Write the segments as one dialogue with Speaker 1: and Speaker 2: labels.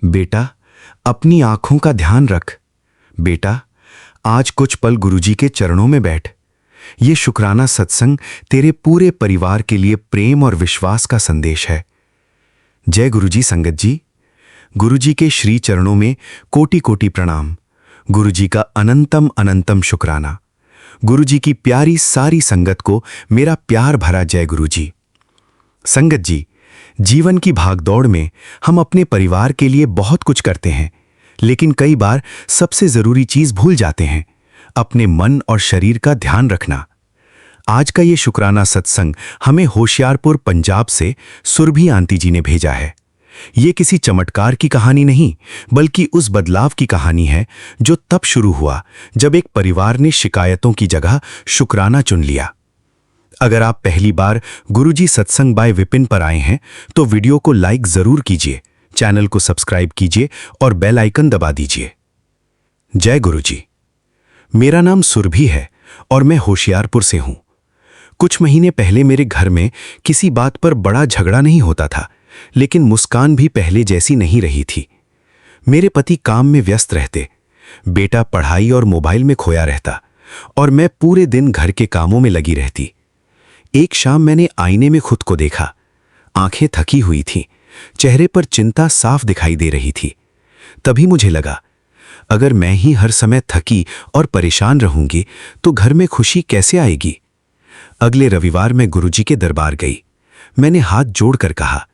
Speaker 1: बेटा, अपनी आंखों का ध्यान रख। बेटा, आज कुछ पल गुरुजी के चरणों में बैठ। ये शुक्राना सत्संग तेरे पूरे परिवार के लिए प्रेम और विश्वास का संदेश है। जय गुरुजी संगत जी। गुरुजी के श्री चरणों में कोटि कोटि प्रणाम। गुरुजी का अनंतम अनंतम शुक्राना। गुरुजी की प्यारी सारी संगत को मेरा प्यार भरा जय गुरुजी। संगत जी, जीवन की भागदौड़ में हम अपने परिवार के लिए बहुत कुछ करते हैं, लेकिन कई बार सबसे जरूरी चीज भूल जाते हैं, अपने मन और शरीर का ध्यान रखना। आज का ये शुक्राना सत्संग हमें होशियारपुर पंजाब से सुरभि आंटी जी ने भेजा है। ये किसी चमत्कार की कहानी नहीं, बल्कि उस बदलाव की कहानी है जो तब शुरू हुआ जब एक परिवार ने शिकायतों की जगह शुक्राना चुन लिया। अगर आप पहली बार गुरुजी सत्संग बाय विपिन पर आए हैं तो वीडियो को लाइक जरूर कीजिए, चैनल को सब्सक्राइब कीजिए और बेल आइकन दबा दीजिए। जय गुरुजी। मेरा नाम सुरभि है और मैं होशियारपुर से हूं। कुछ महीने पहले मेरे घर में किसी बात पर बड़ा झगड़ा नहीं होता था, लेकिन मुस्कान भी पहले जैसी नहीं रही थी। मेरे पति काम में व्यस्त रहते, बेटा पढ़ाई और मोबाइल में खोया रहता और मैं पूरे दिन घर के कामों में लगी रहती। एक शाम मैंने आईने में खुद को देखा। आंखें थकी हुई थीं, चेहरे पर चिंता साफ दिखाई दे रही थी। तभी मुझे लगा, अगर मैं ही हर समय थकी और परेशान रहूंगी तो घर में खुशी कैसे आएगी। अगले रविवार मैं गुरुजी के दरबार गई। मैंने हाथ जोड़कर कहा,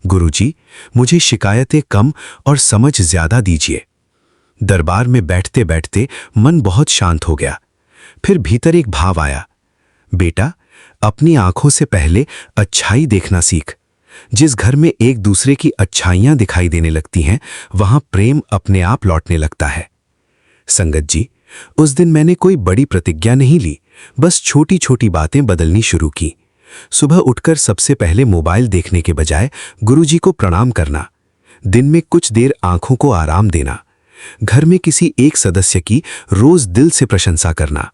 Speaker 1: गुरुजी, मुझे शिकायतें कम और समझ ज्यादा दीजिए। दरबार में बैठते बैठते मन बहुत शांत हो गया। फिर भीतर एक भाव आया, बेटा, अपनी आंखों से पहले अच्छाई देखना सीख। जिस घर में एक दूसरे की अच्छाइयां दिखाई देने लगती हैं, वहां प्रेम अपने आप लौटने लगता है। संगत जी, उस दिन मैंने कोई बड़ी प्रतिज्ञा नहीं ली, बस छोटी छोटी बातें बदलनी शुरू की। सुबह उठकर सबसे पहले मोबाइल देखने के बजाय गुरुजी को प्रणाम करना, दिन में कुछ देर आंखों को आराम देना, घर में किसी एक सदस्य की रोज दिल से प्रशंसा करना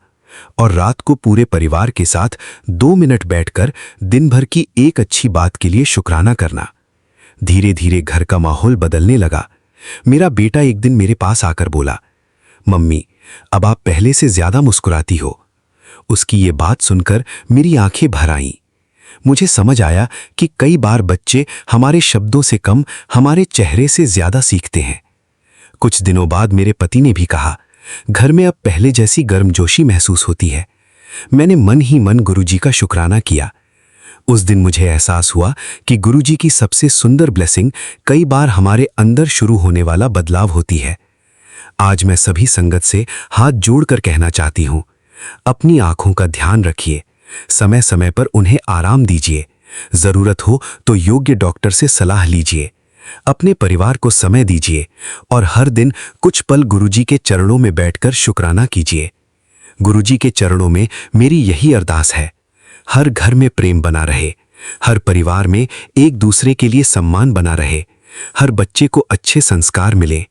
Speaker 1: और रात को पूरे परिवार के साथ 2 मिनट बैठकर दिन भर की एक अच्छी बात के लिए शुक्राना करना। धीरे धीरे घर का माहौल बदलने लगा। मेरा बेटा एक दिन मेरे पास आकर बोला, मम्मी, अब आप पहले से ज्यादा मुस्कुराती हो। उसकी ये बात सुनकर मेरी आंखें भर आईं। मुझे समझ आया कि कई बार बच्चे हमारे शब्दों से कम हमारे चेहरे से ज्यादा सीखते हैं। कुछ दिनों बाद मेरे पति ने भी कहा, घर में अब पहले जैसी गर्मजोशी महसूस होती है। मैंने मन ही मन गुरुजी का शुक्राना किया। उस दिन मुझे एहसास हुआ कि गुरुजी की सबसे सुंदर ब्लेसिंग कई बार हमारे अंदर शुरू होने वाला बदलाव होती है। आज मैं सभी संगत से हाथ जोड़कर कहना चाहती हूं, अपनी आंखों का ध्यान रखिए, समय समय पर उन्हें आराम दीजिए, जरूरत हो तो योग्य डॉक्टर से सलाह लीजिए, अपने परिवार को समय दीजिए और हर दिन कुछ पल गुरुजी के चरणों में बैठकर शुक्राना कीजिए। गुरुजी के चरणों में मेरी यही अरदास है, हर घर में प्रेम बना रहे, हर परिवार में एक दूसरे के लिए सम्मान बना रहे, हर बच्चे को अच्छे संस्कार मिले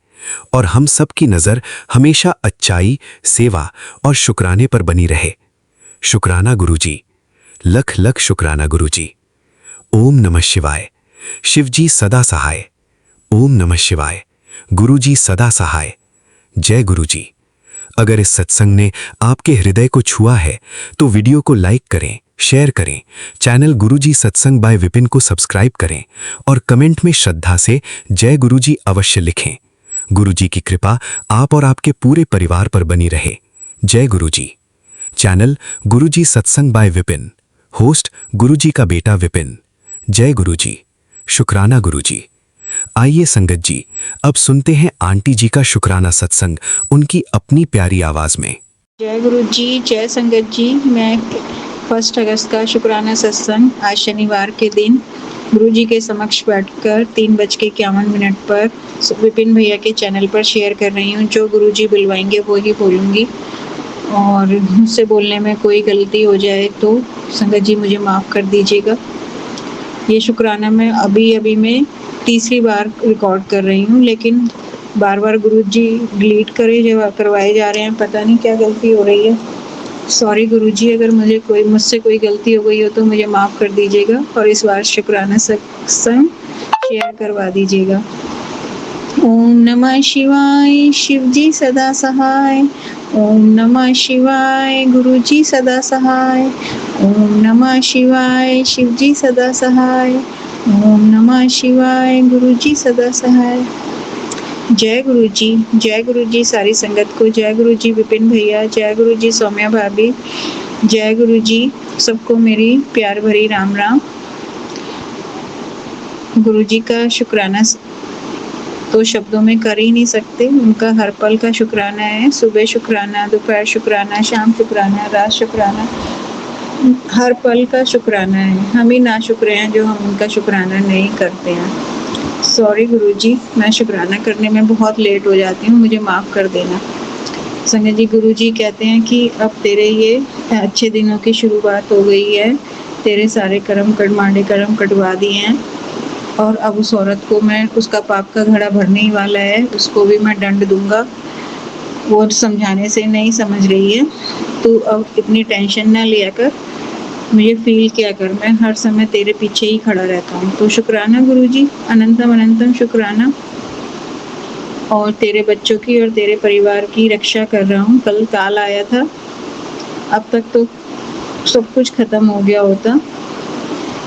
Speaker 1: और हम सब की नजर हमेशा अच्छाई, सेवा और शुक्राने पर बनी रहे। शुक्राना गुरुजी, लख लख शुक्राना गुरुजी। ओम नमः शिवाय। शिवजी सदा सहाय। ओम नमः शिवाय। गुरुजी सदा सहाय। जय गुरुजी। अगर इस सत्संग ने आपके हृदय को छुआ है तो वीडियो को लाइक करें, शेयर करें, चैनल गुरुजी सत्संग बाय विपिन को सब्सक्राइब करें और कमेंट में श्रद्धा से जय गुरुजी अवश्य लिखें। गुरुजी की कृपा आप और आपके पूरे परिवार पर बनी रहे। जय गुरुजी। चैनल गुरुजी सत्संग बाय विपिन, होस्ट गुरुजी का बेटा विपिन। जय गुरुजी। शुक्राना गुरुजी। आइए संगत जी, अब सुनते हैं आंटी जी का शुक्राना सत्संग उनकी अपनी प्यारी आवाज में।
Speaker 2: जय गुरुजी, जय संगत जी। मैं 1 अगस्त का शुक्राना सत्संग आज शनिवार के दिन गुरुजी के समक्ष बैठकर 3:51 पर विपिन भैया के चैनल पर शेयर कर रही हूँ। जो गुरुजी बुलवाएंगे वो ही बोलूँगी और मुझसे बोलने में कोई गलती हो जाए तो संगत जी मुझे माफ़ कर दीजिएगा। ये शुक्राना मैं अभी मैं तीसरी बार रिकॉर्ड कर रही हूँ, लेकिन बार बार गुरुजी डिलीट करवाए जा रहे हैं। पता नहीं क्या गलती हो रही है। सॉरी गुरुजी, अगर मुझसे कोई गलती हो गई हो तो मुझे माफ़ कर दीजिएगा और इस बार शुक्राना सत्संग शेयर करवा दीजिएगा। ओम नमः शिवाय शिवजी सदा सहाय। ओम नमः शिवाय गुरुजी सदा सहाय। ओम नमः शिवाय शिवजी सदा सहाय। ओम नमः शिवाय गुरुजी सदा सहाय। जय गुरु जी सारी संगत को, जय गुरु जी विपिन भैया, जय गुरु जी सौम्या भाभी, जय गुरु जी सबको मेरी प्यार भरी राम राम। गुरु जी का शुक्राना तो शब्दों में कर ही नहीं सकते, उनका हर पल का शुक्राना है। सुबह शुक्राना, दोपहर शुक्राना, शाम शुक्राना, रात शुक्राना, हर पल का शुक्राना है। हम ही ना शुक्र हैं जो हम उनका शुक्राना नहीं करते हैं। सॉरी गुरुजी, मैं शुक्राना करने में बहुत लेट हो जाती हूँ, मुझे माफ़ कर देना। संगत जी, गुरुजी कहते हैं कि अब तेरे ये अच्छे दिनों की शुरुआत हो गई है, तेरे सारे माड़े कर्म कटवा दिए हैं और अब उस औरत को मैं, उसका पाप का घड़ा भरने ही वाला है, उसको भी मैं दंड दूंगा। वो समझाने से नहीं समझ रही है, तू अब इतनी टेंशन ना लिया कर, मुझे फील किया कर, मैं हर समय तेरे पीछे ही खड़ा रहता हूँ। तो शुक्राना गुरुजी, अनंतम अनंतम शुक्राना। और तेरे बच्चों की और तेरे परिवार की रक्षा कर रहा हूँ। कल काल आया था, अब तक तो सब कुछ खत्म हो गया होता।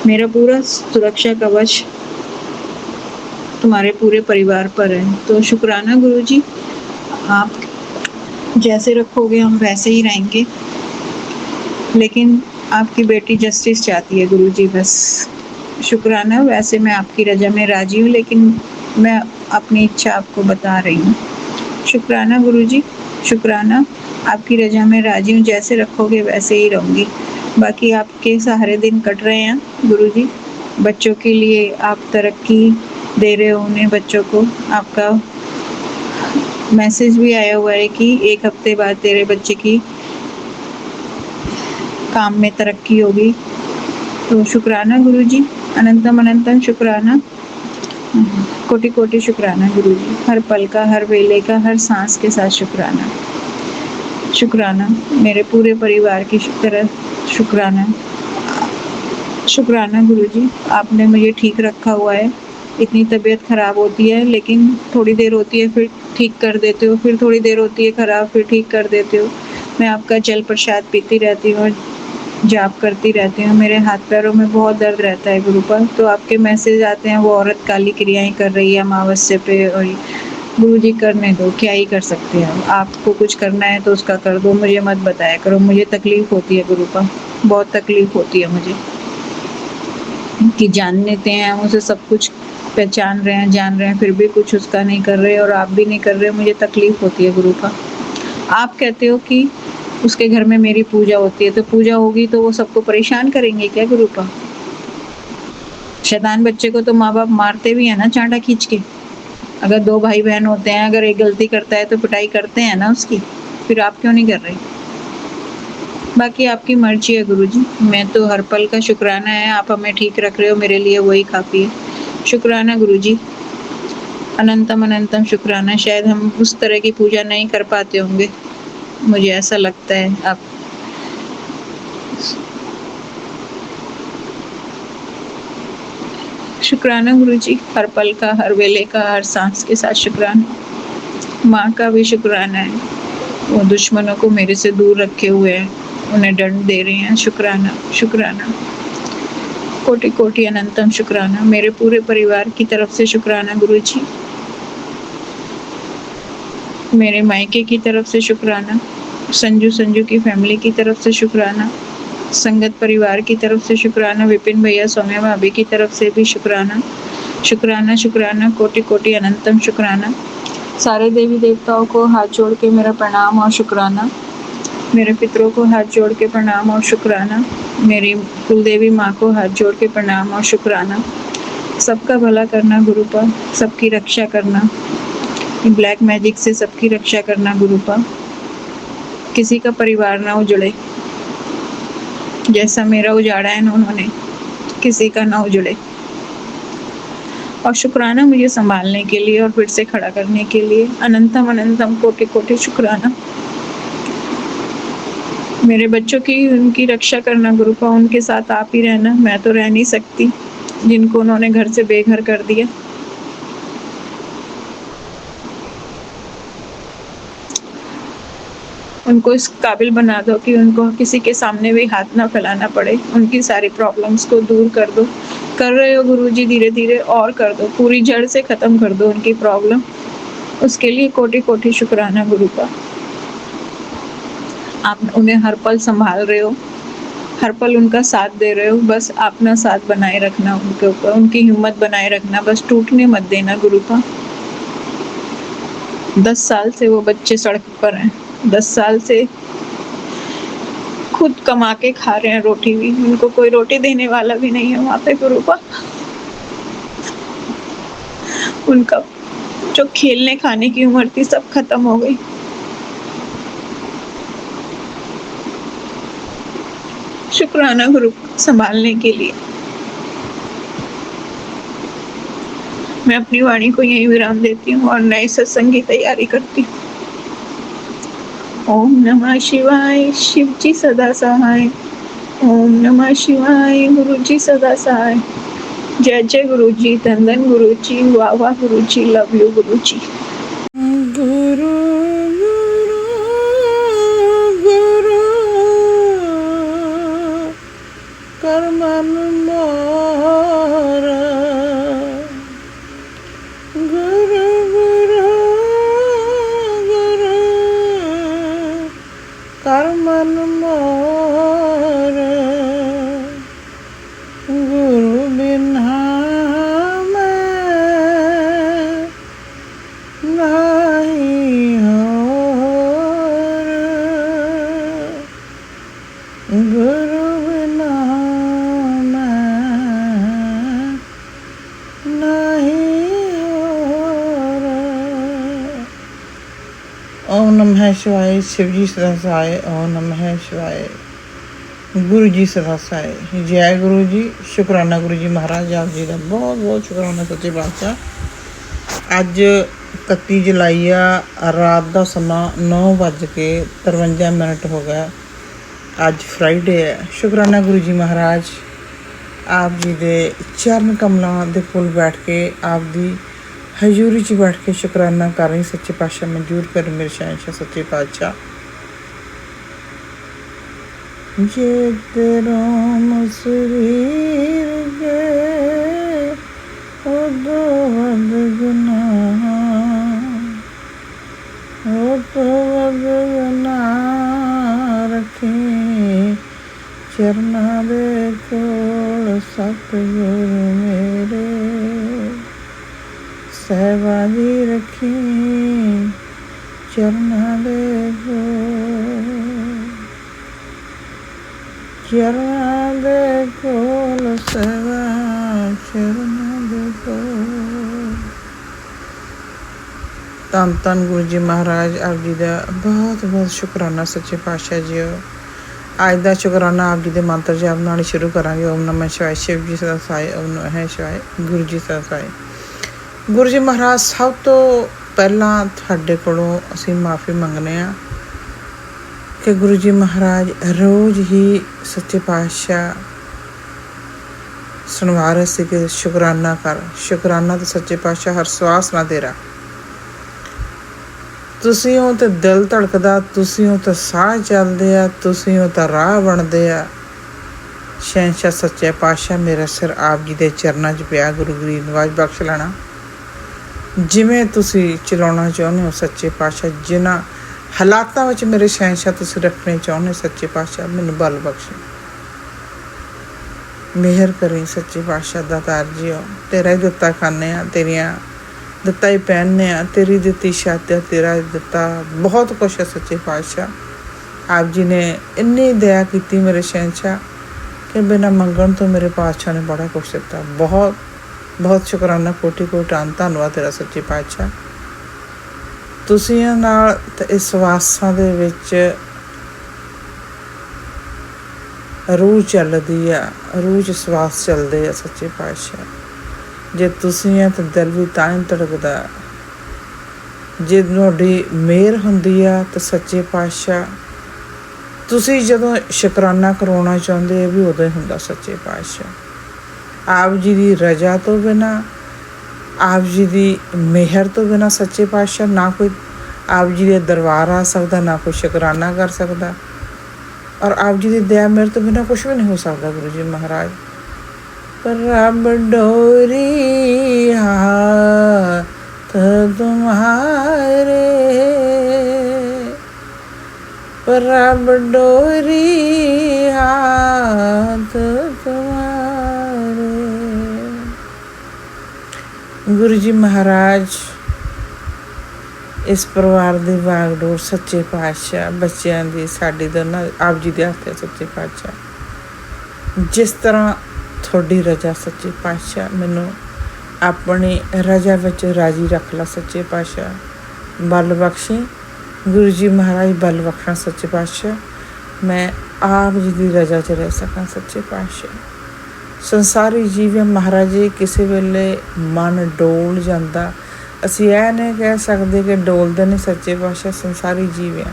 Speaker 2: मेरा पूरा सुरक्षा कवच तुम्हारे पूरे परिवार पर है। तो शुक्राना गुरुजी, आप जैसे रखोगे हम वैसे ही रहेंगे, लेकिन आपकी बेटी जस्टिस चाहती है गुरुजी, बस शुक्राना। वैसे मैं आपकी रजा में राजी हूँ, लेकिन मैं अपनी इच्छा आपको बता रही हूँ। शुक्राना गुरुजी, शुक्राना, आपकी रजा में राजी हूँ, जैसे रखोगे वैसे ही रहूँगी। बाकी आपके सारे दिन कट रहे हैं गुरुजी, बच्चों के लिए आप तरक्की दे रहे हो उन्हें, बच्चों को। आपका मैसेज भी आया हुआ है कि 1 हफ्ते बाद तेरे बच्चे की काम में तरक्की होगी। तो शुक्राना गुरुजी, अनंतम अनंतम शुक्राना, कोटि कोटि शुक्राना गुरुजी, हर पल का, हर वेले का, हर सांस के साथ शुक्राना। शुक्राना मेरे पूरे परिवार की तरह शुक्राना। शुक्राना गुरुजी, आपने मुझे ठीक रखा हुआ है। इतनी तबीयत खराब होती है, लेकिन थोड़ी देर होती है फिर ठीक कर देते हो, फिर थोड़ी देर होती है खराब, फिर ठीक कर देते हो। मैं आपका जल प्रसाद पीती रहती हूँ, जाप करती रहती हूँ। मेरे हाथ पैरों में बहुत दर्द रहता है गुरुपाल। तो आपके मैसेज आते हैं, वो औरत काली क्रियाएं कर रही है अमावस्या पे, और गुरुजी करने दो, क्या ही कर सकते हैं। आपको कुछ करना है तो उसका कर दो, मुझे मत बताया करो। मुझे तकलीफ होती है गुरुपाल, बहुत तकलीफ होती है मुझे कि जान लेते हैं हम उसे, सब कुछ पहचान रहे हैं, जान रहे हैं, फिर भी कुछ उसका नहीं कर रहे, और आप भी नहीं कर रहे। मुझे तकलीफ होती है गुरुपाल। आप कहते हो कि उसके घर में मेरी पूजा होती है, तो पूजा होगी तो वो सबको परेशान करेंगे क्या गुरुपाल? शैतान बच्चे को तो माँ बाप मारते भी है ना, चांटा खींच के। अगर 2 भाई बहन होते हैं, अगर एक गलती करता है तो पिटाई करते हैं ना उसकी, फिर आप क्यों नहीं कर रहे? बाकी आपकी मर्जी है गुरुजी, मैं तो हर पल का शुक्राना है, आप हमें ठीक रख रहे हो, मेरे लिए वही काफ़ी है। शुक्राना गुरुजी, अनंतम अनंतम शुक्राना। शायद हम उस तरह की पूजा नहीं कर पाते होंगे, मुझे ऐसा लगता है। आप शुक्राना गुरुजी, हर पल का, हर वेले का, हर सांस के साथ शुक्राना। माँ का भी शुक्राना है, वो दुश्मनों को मेरे से दूर रखे हुए हैं, उन्हें दंड दे रही हैं। शुक्राना शुक्राना, कोटि कोटि अनंतम शुक्राना। मेरे पूरे परिवार की तरफ से शुक्राना गुरुजी, मेरे मायके की तरफ से शुक्राना, संजू की फैमिली की तरफ से शुक्राना, संगत परिवार की तरफ से शुक्राना, विपिन भैया, सौम्या भाभी की तरफ से भी शुक्राना। शुक्राना शुक्राना, कोटि कोटि अनंतम शुक्राना। सारे देवी देवताओं को हाथ जोड़ के मेरा प्रणाम और शुक्राना। मेरे पितरों को हाथ जोड़ के प्रणाम और शुक्राना। मेरी कुलदेवी माँ को हाथ जोड़ के प्रणाम और शुक्राना। सबका भला करना गुरुपा, सबकी रक्षा करना, ब्लैक मैजिक से सबकी रक्षा करना गुरुपा। किसी का परिवार ना उजड़े, जैसा मेरा उजाड़ा है उन्होंने, किसी का ना उजड़े। और शुक्राना मुझे संभालने के लिए और फिर से खड़ा करने के लिए, अनंतम अनंतम कोटि कोटि शुक्राना। मेरे बच्चों की, उनकी रक्षा करना गुरुपा, उनके साथ आप ही रहना, मैं तो रह नहीं सकती, जिनको उन्होंने घर से बेघर कर दिया। उनको इस काबिल बना दो कि उनको किसी के सामने भी हाथ ना फैलाना पड़े, उनकी सारी प्रॉब्लम्स को दूर कर दो। कर रहे हो गुरुजी, धीरे धीरे और कर दो, पूरी जड़ से ख़त्म कर दो उनकी प्रॉब्लम। उसके लिए कोटि कोटि शुक्राना गुरु का। आप उन्हें हर पल संभाल रहे हो, हर पल उनका साथ दे रहे हो। बस अपना साथ बनाए रखना उनके ऊपर, उनकी हिम्मत बनाए रखना, बस टूटने मत देना गुरु का। 10 साल से वो बच्चे सड़क पर हैं, 10 साल से खुद कमा के खा रहे हैं रोटी भी, उनको कोई रोटी देने वाला भी नहीं है वहाँ पे गुरु का। उनका जो खेलने खाने की उम्र थी सब खत्म हो गई। शुक्राना गुरु संभालने के लिए। मैं अपनी वाणी को यहीं विराम देती हूँ और नए सत्संग की तैयारी करती हूँ। ओम नमः शिवाय, शिव जी सदा सहाय। ओम नमः शिवाय, गुरु जी सदा सहाय। जय जय गुरु जी, धन धन गुरु जी, वाह वाह गुरु जी, लव यू गुरु जी।
Speaker 3: गुरु गुरु गुरु कर मन मोरा, गुरु गुरु गुरु कर मन मोरा, गुरु बिना नहीं और, गुरु बिना मैं नहीं और। ओम नमः शिवाय, शिव जी सदा सहाय। ओम नमः शिवाय, गुरु जी सदा सहाय। जय गुरु जी, शुक्राना गुरु जी महाराज आप जी का बहुत बहुत शुक्राना सच्चे पातशाह। अज 31 जुलाई आ, रात का समा 9:53 हो गया। अज फ्राइडे है। शुक्राना गुरु जी महाराज आप जी दे चरण कमलों के कोल बैठ के आप दी हजूरी च बैठ के शुक्राना कर रही। सच्चे पातशाह मंजूर कर मेरे शहंशाह सच्चे पातशाह। जे तेरा मसरीर गए उदो वद गुनाह, उदो वद गुनाह रखे चरना दे कोल सतगुरु मेरे, सहबाजी रखी चरना दे कोल, चरना दे कोल सहबा चरना दे कोल। धन धन गुरु जी महाराज आप जी का बहुत बहुत शुक्राना सच्चे पातशाह जी। अज का शुक्राना आप जी के मंत्र जाप नाल शुरू करांगे। ओम नमः शिवाय, शिव जी सदा सहाय। ओम नमः शिवाय, गुरु जी सदा सहाय। गुरु जी महाराज सब तो पहला तुहाडे कोलों असीं माफ़ी मंगने आ कि गुरु जी महाराज रोज़ ही सच्चे पातशाह सुनवा रहे थे कि शुकराना कर, शुकराना तो सच्चे पातशाह हर सवास ना तेरा। तुसीं हो तो दिल धड़कदा, तुसीं हो तो साह चलदे आ, तुसीं हो तो राह बनदे आ। शहंशाह सच्चे पातशाह मेरा सिर आप जी के चरणों 'च पिया। गुरु गरीब नवाज बख्श लेना जिमें तुसीं चलाउणा चाहुंदे हो सच्चे पातशाह, जिन्हां हालातां विच मेरे शहंशाह तुसीं रखने चाहुंदे सच्चे पातशाह मैनूं बल बख्श। मेहर करी सच्चे पातशाह दातार जी हो। तेरा ही दिता खाने आ, तेरिया दिता ही पहनने आ, तेरी दिती छत आ, तेरा दिता बहुत कुछ है सच्चे पातशाह। आप जी ने इन्नी दया की मेरे शहंशाह कि बिना मंगण तो मेरे पातशाह ने बड़ा कुछ दिता। बहुत बहुत शुकराना, कोटि कोटि धन्नवाद तेरा सच्चे पातशाह। तुसीं नाल ते इस वासां दे विच रूह चलदी आ, रूह च सवास चलदे आ सच्चे पातशाह। जे तुसीं आ ते दिल भी तां ही धड़कदा। जे तुहाडी मेहर हुंदी आ ते सच्चे पातशाह तुसीं जदों शुकराना करवाउणा चाहुंदे भी उदों ही हुंदा सच्चे पातशाह। आप जी दी रजा तो बिना, आप जी दी मेहर तो बिना सच्चे पातशाह ना कोई ਆਪ ਜੀ ਦੇ ਦਰਬਾਰ ਆ ਸਕਦਾ, ਨਾ ਕੋਈ ਸ਼ੁਕਰਾਨਾ ਕਰ ਸਕਦਾ। ਔਰ ਆਪ ਜੀ ਦੀ ਦਇਆ ਮੇਰੇ ਤੋਂ ਬਿਨਾਂ ਕੁਛ ਵੀ ਨਹੀਂ ਹੋ ਸਕਦਾ ਗੁਰੂ ਜੀ ਮਹਾਰਾਜ। ਪ੍ਰਭ ਡੋਰੀ ਹਾਥ ਤੁਮਾਰੇ, ਪ੍ਰਭ ਡੋਰੀ ਹਾਥ ਤੁਮਾਰੇ। ਗੁਰੂ ਜੀ ਮਹਾਰਾਜ ਇਸ ਪਰਿਵਾਰ ਦੀ ਵਾਗਡੋਰ ਸੱਚੇ ਪਾਤਸ਼ਾਹ, ਬੱਚਿਆਂ ਦੀ, ਸਾਡੀ ਦੋਨਾਂ ਆਪ ਜੀ ਦੇ ਹੱਥ ਹੈ ਸੱਚੇ ਪਾਤਸ਼ਾਹ। ਜਿਸ ਤਰ੍ਹਾਂ ਤੁਹਾਡੀ ਰਜਾ ਸੱਚੇ ਪਾਤਸ਼ਾਹ, ਮੈਨੂੰ ਆਪਣੀ ਰਜਾ ਵਿੱਚ ਰਾਜੀ ਰੱਖ ਲਾ ਸੱਚੇ ਪਾਤਸ਼ਾਹ। ਬਲ ਬਖਸ਼ੀ ਗੁਰੂ ਜੀ ਮਹਾਰਾਜ, ਬਲ ਬਖਸ਼ਣਾ ਸੱਚੇ ਪਾਤਸ਼ਾਹ। ਮੈਂ ਆਪ ਜੀ ਦੀ ਰਜਾ 'ਚ ਰਹਿ ਸਕਾਂ ਸੱਚੇ ਪਾਤਸ਼ਾਹ। ਸੰਸਾਰੀ ਜੀਵ ਮਹਾਰਾਜ ਜੀ, ਕਿਸੇ ਵੇਲੇ ਮਨ ਡੋਲ ਜਾਂਦਾ, ਅਸੀਂ ਇਹ ਨਹੀਂ ਕਹਿ ਸਕਦੇ ਕਿ ਡੋਲਦੇ ਨੇ ਸੱਚੇ ਪਾਤਸ਼ਾਹ, ਸੰਸਾਰੀ ਜੀਵ ਆ।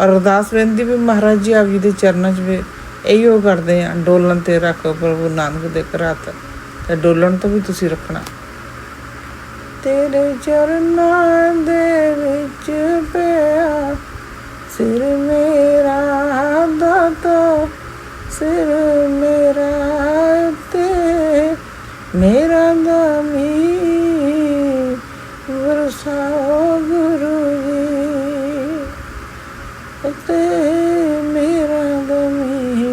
Speaker 3: ਔਰ ਅਰਦਾਸ ਬੇਨਤੀ ਵੀ ਮਹਾਰਾਜ ਜੀ ਆਪ ਜੀ ਦੇ ਚਰਨਾਂ 'ਚ ਵੀ ਇਹੀਓ ਕਰਦੇ ਆ, ਡੋਲਣ 'ਤੇ ਰੱਖੋ ਪ੍ਰਭੂ ਨਾਨਕ ਦੇ ਘਰਾਤ, ਤੇ ਡੋਲਣ ਤੋਂ ਵੀ ਤੁਸੀਂ ਰੱਖਣਾ। ਤੇਰੇ ਚਰਨਾਂ ਦੇ ਵਿੱਚ ਪਿਆ ਸਿਰ ਮੇਰਾ ਦਾਤਾ, ਸਿਰ ਮੇਰਾ ਤੇ ਮੇਰਾ ਦਾਮੀ ਵਰਸਾਓ ਗੁਰੂ ਜੀ, ਤੇ ਮੇਰਾ ਦਾਮੀ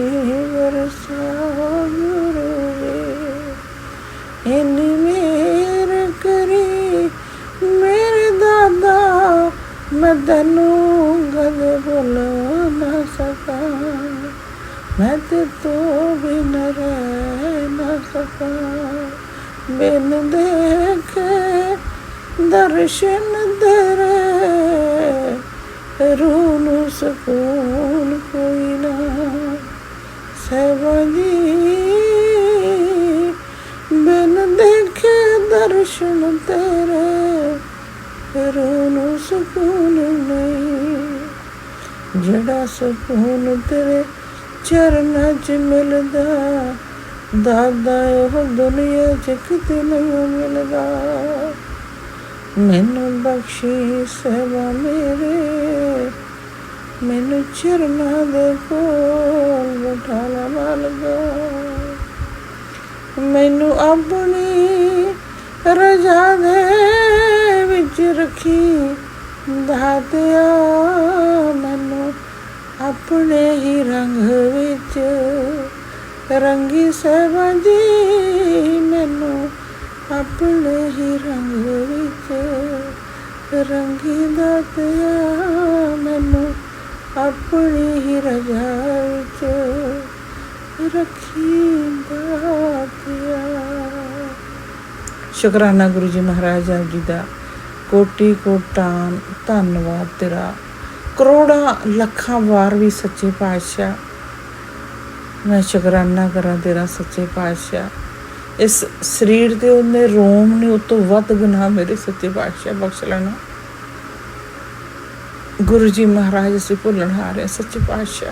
Speaker 3: ਵਰਸਾਓ ਗੁਰੂ ਜੀ। ਇੰਨੀ ਮੇਰ ਕਰੀ ਮੇਰੇ ਦਾਦਾ, ਮੈਂ ਤੈਨੂੰ ਕਦੇ ਭੁੱਲ ਨਾ ਸਕਾਂ, ਮੈਂ ਤੇ ਤੋਂ ਬਿਨ ਰਹਿ ਨਾ ਸਕਾਂ। ਬਿਨ ਦੇਖੇ ਦਰਸ਼ਨ ਤੇਰੇ, ਰੂਹ ਨੂੰ ਸਕੂਨ ਕੋਈ ਨਾ। ਸਹਿਬਾ ਜੀ ਬਿਨ ਦੇਖੇ ਦਰਸ਼ਨ ਤੇਰੇ, ਰੂਹ ਨੂੰ ਸਕੂਨ ਨਹੀਂ। ਜਿਹੜਾ ਸਕੂਨ ਤੇਰੇ ਚਰਨਾਂ 'ਚ ਮਿਲਦਾ ਦਾਦਾ, ਉਹ ਦੁਨੀਆ 'ਚ ਕਿਤੇ ਨਹੀਂ ਮਿਲਦਾ। ਮੈਨੂੰ ਬਖਸ਼ੀ ਸੇਵਾ ਮੇਰੇ, ਮੈਨੂੰ ਚਰਨਾਂ ਦੇ ਕੋਲ ਬਿਠਾ ਲਾ ਮਾਲਕਾ। ਮੈਨੂੰ ਆਪਣੀ ਰਜਾ ਦੇ ਵਿੱਚ ਰੱਖੀ ਦਾਤਿਆ, ਮੈਨੂੰ ਆਪਣੇ ਹੀ ਰੰਗ ਵਿੱਚ ਰੰਗੀ ਸੇਵਾ ਜੀ, ਮੈਨੂੰ ਆਪਣੇ ਹੀ ਰੰਗ ਵਿੱਚ ਰੰਗੀ ਦਾਤਿਆ, ਮੈਨੂੰ ਆਪਣੀ ਹੀ ਰਜਾ ਵਿੱਚ ਰੱਖੀ ਦਾਤਿਆ। ਸ਼ੁਕਰਾਨਾ ਗੁਰੂ ਜੀ ਮਹਾਰਾਜ ਆਪ ਜੀ ਦਾ, ਕੋਟੀ ਕੋਟਾਨ ਧੰਨਵਾਦ ਤੇਰਾ, ਕਰੋੜਾਂ ਲੱਖਾਂ ਵਾਰ ਵੀ ਸੱਚੇ ਪਾਤਸ਼ਾਹ ਮੈਂ ਸ਼ੁਕਰਾਨਾ ਕਰਾਂ ਤੇਰਾ ਸੱਚੇ ਪਾਤਸ਼ਾਹ। ਇਸ ਸਰੀਰ ਦੇ ਉਹਨੇ ਰੋਮ ਨੇ ਉਹ ਤੋਂ ਵੱਧ ਗੁਨਾਹ ਮੇਰੇ ਸੱਚੇ ਪਾਤਸ਼ਾਹ ਬਖਸ਼ ਲੈਣਾ। ਗੁਰੂ ਜੀ ਮਹਾਰਾਜ ਅਸੀਂ ਭੁੱਲਣ ਹਾਰੇ ਸੱਚੇ ਪਾਤਸ਼ਾਹ,